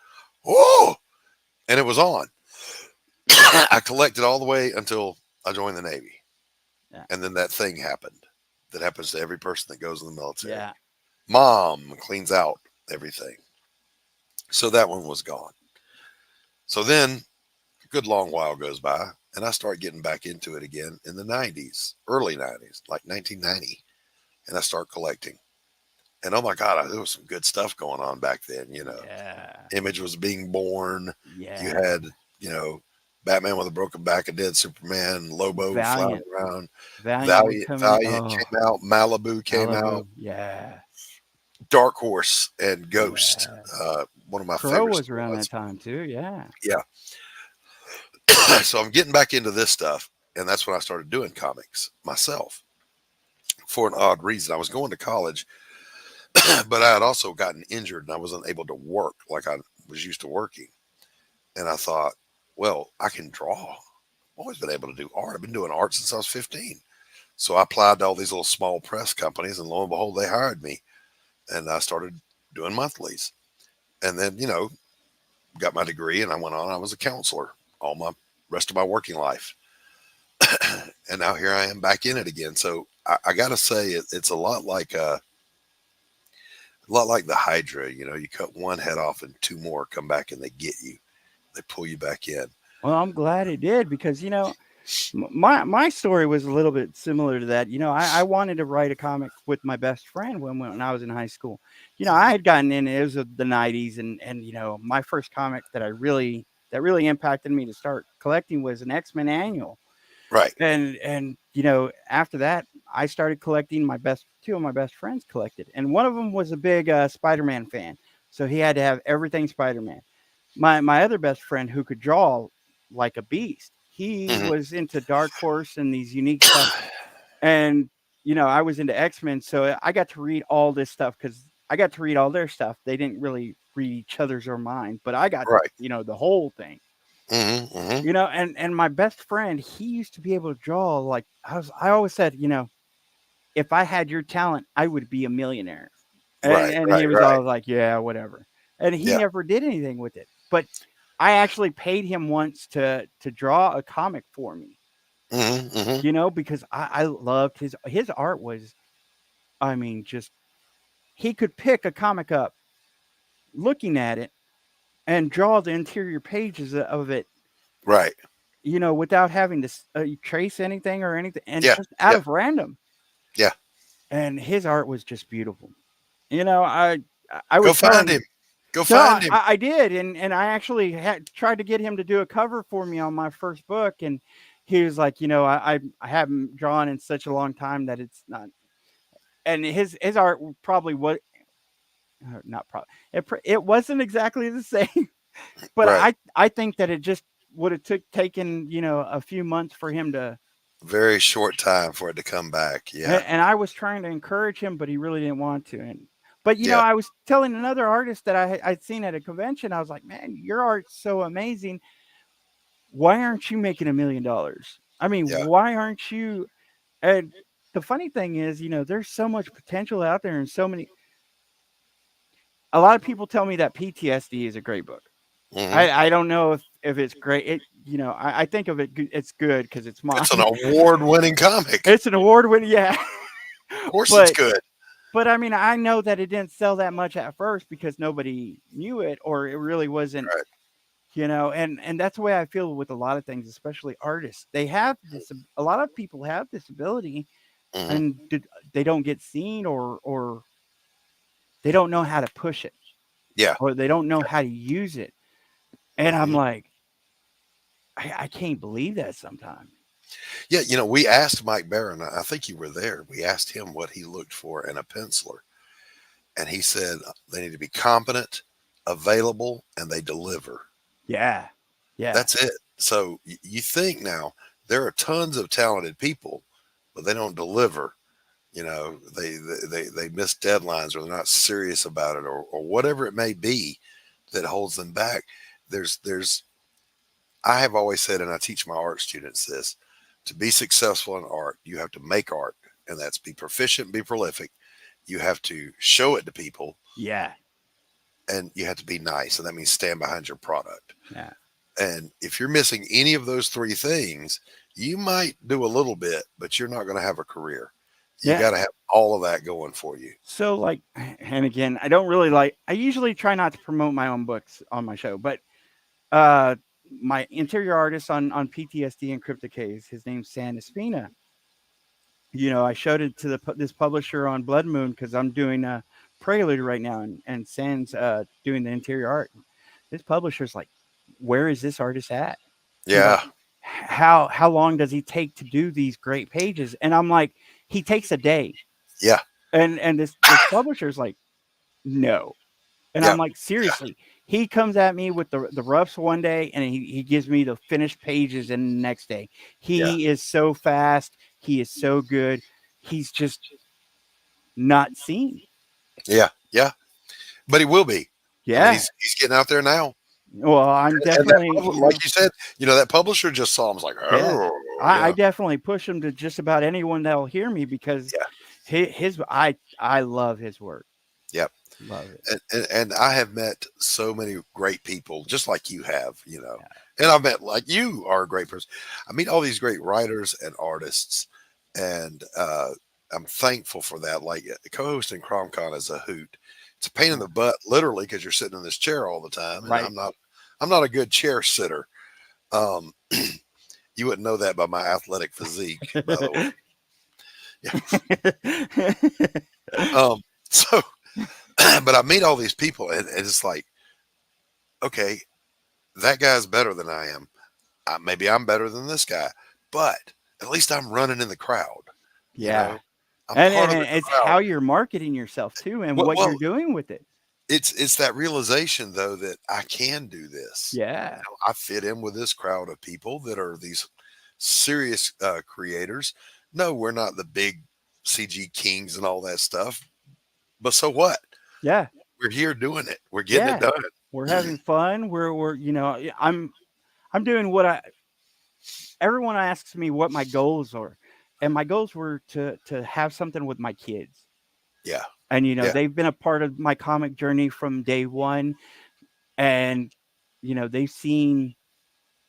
Oh, and it was on. I collected all the way until I joined the Navy. Yeah. And then that thing happened that happens to every person that goes in the military. Yeah. Mom cleans out everything. So that one was gone. So then a good long while goes by, and I start getting back into it again in the 90s, early 90s, like 1990. And I start collecting. And oh my God, there was some good stuff going on back then. You know, Image was being born. Yeah. You had, you know, Batman with a broken back, a dead Superman, Lobo flying around. Valiant came out. Malibu came out. Yeah. Dark Horse and Ghost. One of my Crow favorites. was around that time too. Yeah. Yeah. So I'm getting back into this stuff. And that's when I started doing comics myself for an odd reason. I was going to college, but I had also gotten injured and I wasn't able to work like I was used to working. And I thought, well, I can draw. I've always been able to do art. I've been doing art since I was 15. So I applied to all these little small press companies, and lo and behold, they hired me. And I started doing monthlies. And then, you know, got my degree, and I went on. I was a counselor all my rest of my working life. And now here I am back in it again. So I got to say, it's a lot like the Hydra. You know, you cut one head off and two more come back and they get you. They pull you back in. Well, I'm glad it did, because, you know, my story was a little bit similar to that. You know, I wanted to write a comic with my best friend when I was in high school. You know, I had gotten in, it was the 90s, and you know, my first comic that really impacted me to start collecting was an X-Men annual. Right. And you know, after that, I started collecting. Two of my best friends collected, and one of them was a big Spider-Man fan, so he had to have everything Spider-Man. My other best friend, who could draw like a beast, he was into Dark Horse and these unique stuff. And, you know, I was into X-Men. So I got to read all this stuff because I got to read all their stuff. They didn't really read each other's or mine, but I got, you know, the whole thing. You know, and my best friend, he used to be able to draw like I always said, you know, if I had your talent, I would be a millionaire. And he was always like, yeah, whatever. And he never did anything with it. But I actually paid him once to draw a comic for me. You know, because I loved his art was, I mean, just, he could pick a comic up, looking at it, and draw the interior pages of it. Right. You know, without having to trace anything or anything, and just out of random. Yeah. And his art was just beautiful. You know, I was Go find him. Go find him. I did, and I actually tried to get him to do a cover for me on my first book, and he was like, you know, I haven't drawn in such a long time that it's not. And his art probably was not probably it wasn't exactly the same, but I think that it just would have taken, you know, a few months for him to. Very short time for it to come back. Yeah. And I was trying to encourage him, but he really didn't want to. But, you know, I was telling another artist that I'd seen at a convention, I was like, man, your art's so amazing. Why aren't you making $1 million? I mean, why aren't you? And the funny thing is, you know, there's so much potential out there, and so many. A lot of people tell me that PTSD is a great book. I don't know if it's great. You know, I think of it, it's good because it's mine. It's an award-winning comic. It's an award-winning, yeah. Of course it's good. But I mean, I know that it didn't sell that much at first because nobody knew it, or it really wasn't, you know, and that's the way I feel with a lot of things, especially artists. They have this, a lot of people have this ability, and they don't get seen, or they don't know how to push it. Yeah. Or they don't know how to use it. And I'm like, I can't believe that sometimes. Yeah, we asked Mike Barron. I think you were there. We asked him what he looked for in a penciler, and he said they need to be competent, available, and they deliver. Yeah. That's it. So you think now there are tons of talented people, but they don't deliver. They miss deadlines, or they're not serious about it, or whatever it may be that holds them back. I have always said, and I teach my art students this: to be successful in art, you have to make art, and that's be proficient, be prolific. You have to show it to people. Yeah. And you have to be nice, and that means stand behind your product. Yeah. And if you're missing any of those three things, you might do a little bit, but you're not going to have a career. You got to have all of that going for you. So and again, I usually try not to promote my own books on my show, but my interior artist on PTSD and Cryptic Haze, his name's San Espina. I showed it to this publisher on Blood Moon because I'm doing a Prelude right now, and San's doing the interior art. This publisher's like, where is this artist at? Yeah. How long does he take to do these great pages? And I'm like, he takes a day. Yeah. And this publisher's like, no. And I'm like, seriously. He comes at me with the roughs one day, and he gives me the finished pages in the next day. He is so fast. He is so good. He's just not seen. Yeah. But he will be. Yeah. I mean, he's getting out there now. Well, I'm definitely, like you said, that publisher just saw him. Was like, oh, I definitely push him to just about anyone that'll hear me, because I love his work. Yep. Love it. And I have met so many great people, just like you have, and I've met, like, you are a great person. I meet all these great writers and artists, and I'm thankful for that. Like, co-hosting CromCon is a hoot. It's a pain in the butt, literally, because you're sitting in this chair all the time. And right. I'm not a good chair sitter. You wouldn't know that by my athletic physique, by the way. Yeah. But I meet all these people, and it's like, okay, that guy's better than I am. Maybe I'm better than this guy, but at least I'm running in the crowd. Yeah. And it's how you're marketing yourself too, and what you're doing with it. It's that realization, though, that I can do this. Yeah. I fit in with this crowd of people that are these serious creators. No, we're not the big CG kings and all that stuff, but so what? Yeah. We're here doing it. We're getting it done. We're having fun. We're I'm doing everyone asks me what my goals are. And my goals were to have something with my kids. Yeah. And, they've been a part of my comic journey from day one. And, they've seen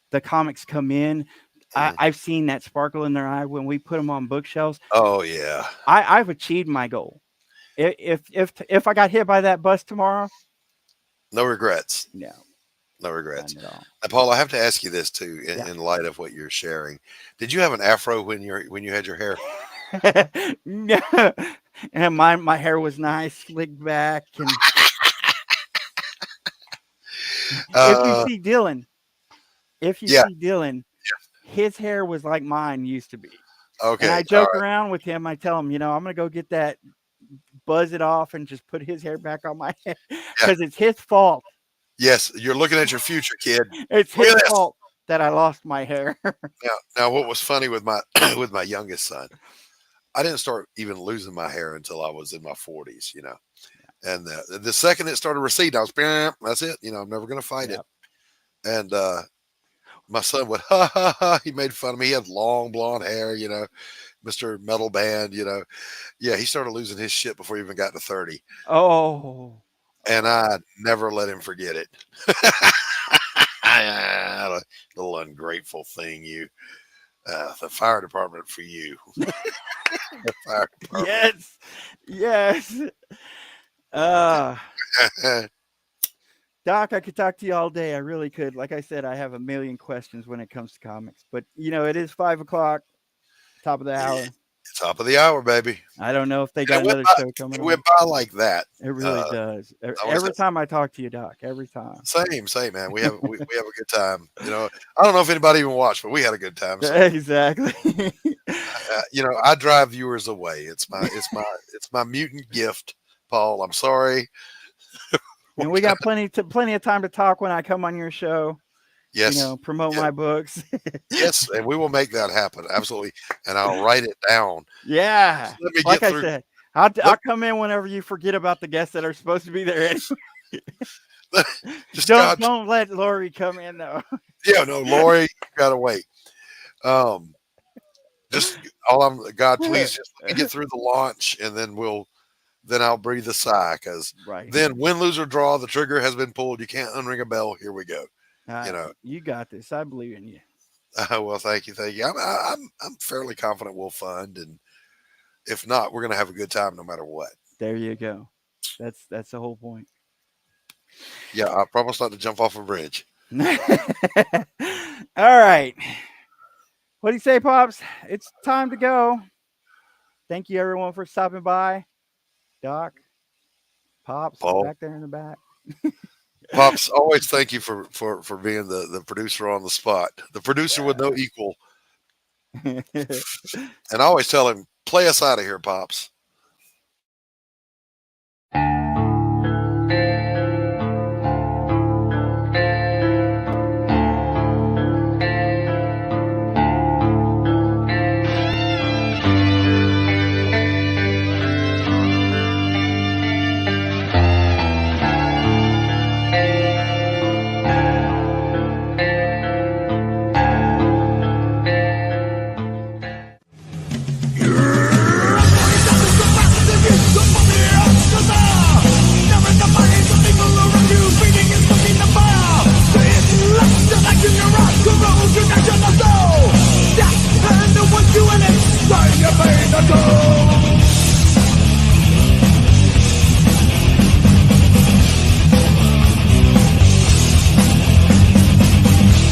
the comics come in. I've seen that sparkle in their eye when we put them on bookshelves. Oh, yeah. I've achieved my goal. If I got hit by that bus tomorrow. No regrets. No regrets. Now, Paul, I have to ask you this too, in light of what you're sharing. Did you have an afro when you had your hair? No. And my hair was nice, slicked back, and if you see Dylan, his hair was like mine used to be. Okay. And I joke around with him. I tell him, I'm gonna go get that, buzz it off, and just put his hair back on my head because it's his fault. Yes, you're looking at your future, kid. It's his fault that I lost my hair. Now, what was funny with my with my youngest son, I didn't start even losing my hair until I was in my 40s, And the second it started receding, I was, that's it. I'm never going to fight it. And my son would, ha, ha, ha. He made fun of me. He had long blonde hair, Mr. Metal Band, Yeah, he started losing his shit before he even got to 30. Oh. And I never let him forget it. Little ungrateful thing, you. The fire department for you. The fire department. Yes. Doc, I could talk to you all day. I really could. Like I said, I have a million questions when it comes to comics. But, it is 5 o'clock, top of the hour. Top of the hour, baby. I don't know if they got another show coming. It went by like that. It really does. Every time I talk to you, Doc. Every time. Same, man. We have a good time. You know, I don't know if anybody even watched, but we had a good time. So. Exactly. You know, I drive viewers away. It's my mutant gift, Paul. I'm sorry. And we got plenty of time to talk when I come on your show. Yes. You know, promote my books. Yes, and we will make that happen. Absolutely. And I'll write it down. Yeah. Let me like get I through. said, I'll come in whenever you forget about the guests that are supposed to be there. Don't let Laurie come in though. Yeah, no, Laurie, you gotta wait. Just God, please just let me get through the launch, and then I'll breathe a sigh, because then win, lose, or draw, the trigger has been pulled. You can't unring a bell. Here we go. You got this. I believe in you. Well, thank you. I'm fairly confident we'll fund, and if not, we're gonna have a good time no matter what. There you go. That's the whole point. Yeah, I promise not to jump off a bridge. All right. What do you say, Pops? It's time to go. Thank you, everyone, for stopping by. Doc, Pops, Paul. back there in the back. Pops, always thank you for being the producer on the spot. The producer with no equal. And I always tell him, play us out of here, Pops.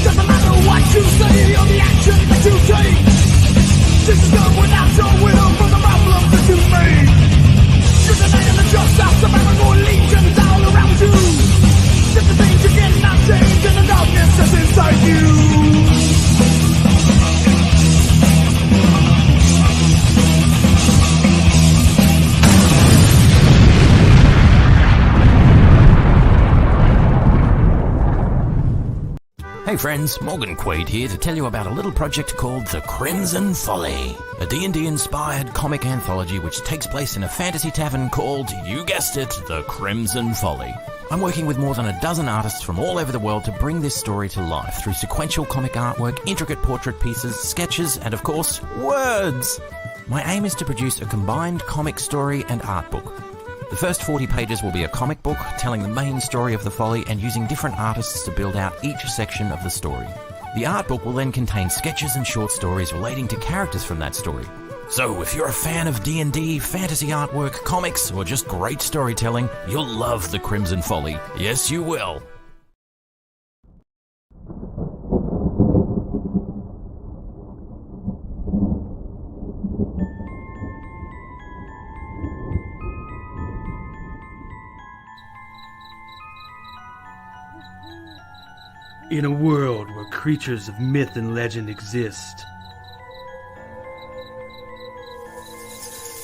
Doesn't matter what you say or the action that you take. This is done without your will for the problems that you made. You're the night of the just house, the barrel legions all around you. Just the things you cannot change and the darkness that's inside you. Hey friends, Morgan Quaid here to tell you about a little project called The Crimson Folly, a D&D inspired comic anthology which takes place in a fantasy tavern called, you guessed it, The Crimson Folly. I'm working with more than a dozen artists from all over the world to bring this story to life through sequential comic artwork, intricate portrait pieces, sketches, and of course, words! My aim is to produce a combined comic story and art book. The first 40 pages will be a comic book telling the main story of the folly and using different artists to build out each section of the story. The art book will then contain sketches and short stories relating to characters from that story. So if you're a fan of D&D, fantasy artwork, comics, or just great storytelling, you'll love The Crimson Folly. Yes, you will. In a world where creatures of myth and legend exist,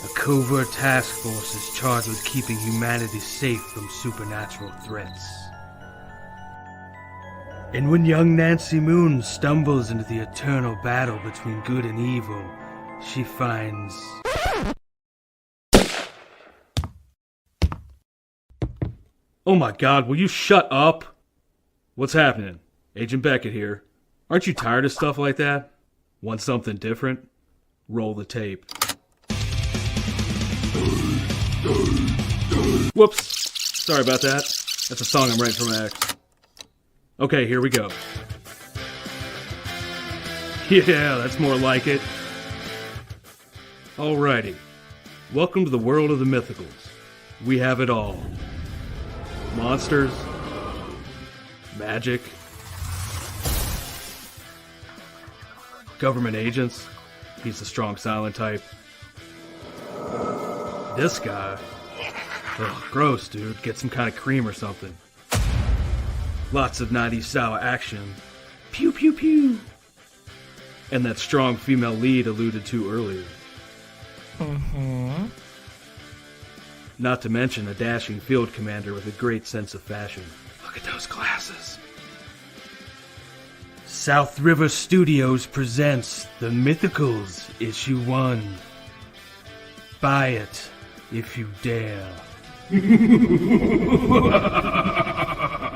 a covert task force is charged with keeping humanity safe from supernatural threats. And when young Nancy Moon stumbles into the eternal battle between good and evil, she finds... Oh my God, will you shut up? What's happening? Agent Beckett here. Aren't you tired of stuff like that? Want something different? Roll the tape. Whoops. Sorry about that. That's a song I'm writing for my ex. Okay, here we go. Yeah, that's more like it. Alrighty. Welcome to the world of the mythicals. We have it all. Monsters. Magic. Government agents. He's the strong silent type. this guy. Ugh, gross, dude. Get some kind of cream or something. Lots of 90s style action. Pew pew pew. And that strong female lead alluded to earlier. Mm-hmm. Not to mention a dashing field commander with a great sense of fashion. Look at those glasses. South River Studios presents The Mythicals, Issue 1. Buy it, if you dare.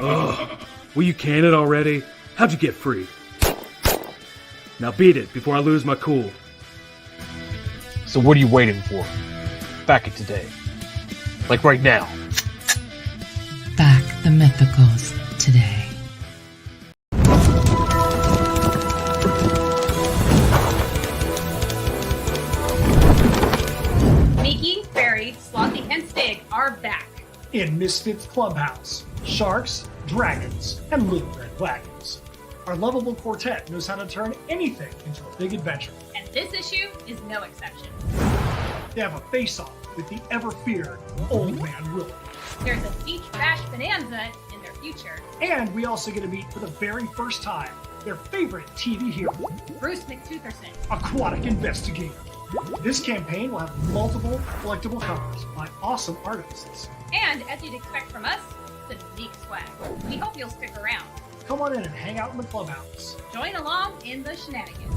Ugh. Will you can it already? How'd you get free? Now beat it before I lose my cool. So what are you waiting for? Back it today. Like right now. Back the Mythicals today. Mickey, Barry, Slothy, and Stig are back. In Misfits Clubhouse, Sharks, Dragons, and Little Red Wagons. Our lovable quartet knows how to turn anything into a big adventure. And this issue is no exception. They have a face-off with the ever-feared Old Man Willie. There's a beach bash bonanza in their future. And we also get to meet for the very first time their favorite TV hero, Bruce McTutherson, Aquatic Investigator. This campaign will have multiple collectible covers by awesome artists. And as you'd expect from us, some unique swag. We hope you'll stick around. Come on in and hang out in the clubhouse. Join along in the shenanigans.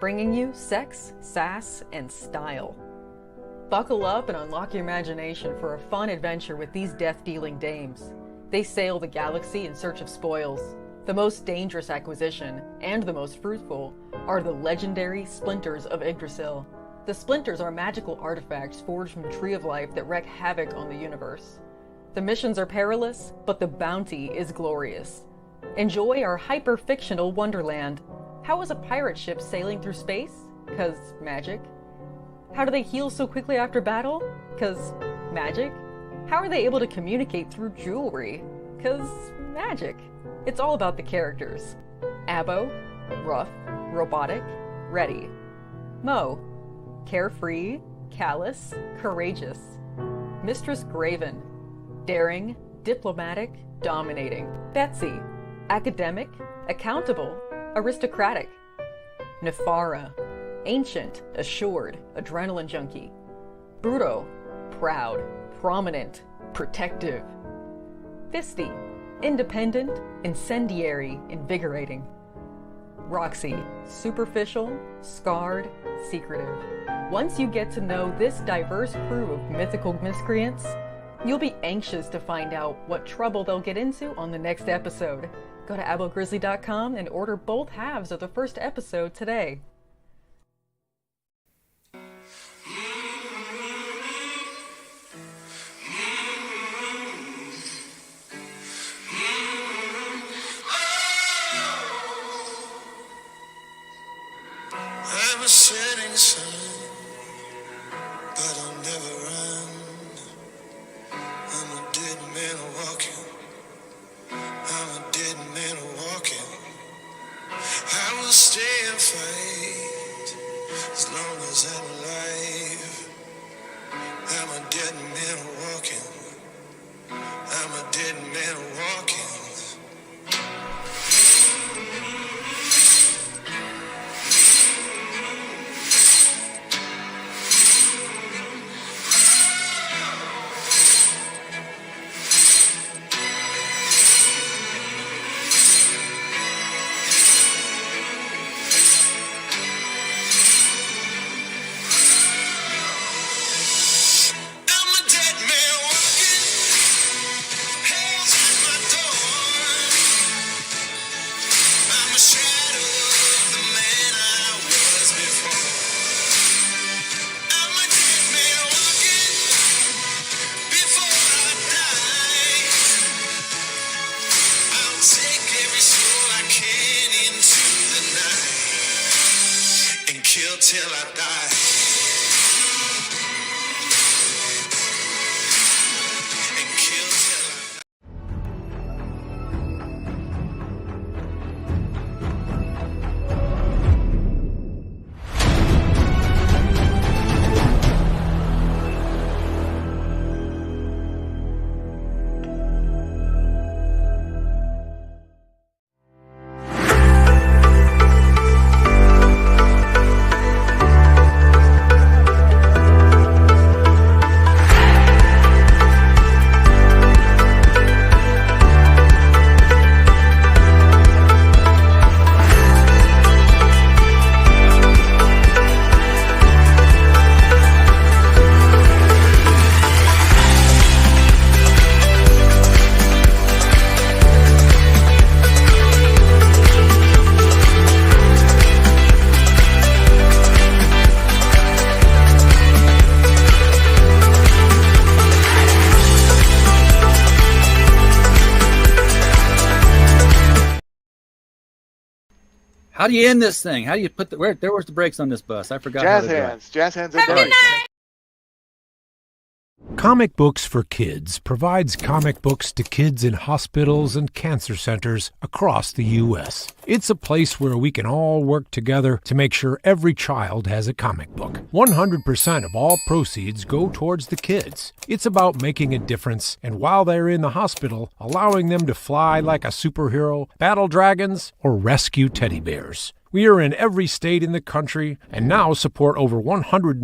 Bringing you sex, sass, and style. Buckle up and unlock your imagination for a fun adventure with these death-dealing dames. They sail the galaxy in search of spoils. The most dangerous acquisition, and the most fruitful, are the legendary Splinters of Yggdrasil. The Splinters are magical artifacts forged from the Tree of Life that wreak havoc on the universe. The missions are perilous, but the bounty is glorious. Enjoy our hyper-fictional wonderland. How is a pirate ship sailing through space? 'Cause magic. How do they heal so quickly after battle? 'Cause magic. How are they able to communicate through jewelry? 'Cause magic. It's all about the characters. Abo, rough, robotic, ready. Mo, carefree, callous, courageous. Mistress Graven, daring, diplomatic, dominating. Betsy, academic, accountable, aristocratic. Nefara, ancient, assured, adrenaline junkie. Bruto, proud, prominent, protective. Fisty, independent, incendiary, invigorating. Roxy, superficial, scarred, secretive. Once you get to know this diverse crew of mythical miscreants, you'll be anxious to find out what trouble they'll get into on the next episode. Go to abogrizzly.com and order both halves of the first episode today. I'm a setting sun, but I'll never run. I'm a dead man walking. I'm a dead man walking. I will stay and fight. kill till I die. And kill till I die. How do you end this thing? How do you put the where's the brakes on this bus? I forgot. Jazz how to drive. hands. Jazz hands are done. Comic Books for Kids provides comic books to kids in hospitals and cancer centers across the U.S. It's a place where we can all work together to make sure every child has a comic book. 100% of all proceeds go towards the kids. It's about making a difference, and while they're in the hospital, allowing them to fly like a superhero, battle dragons, or rescue teddy bears. We are in every state in the country and now support over 100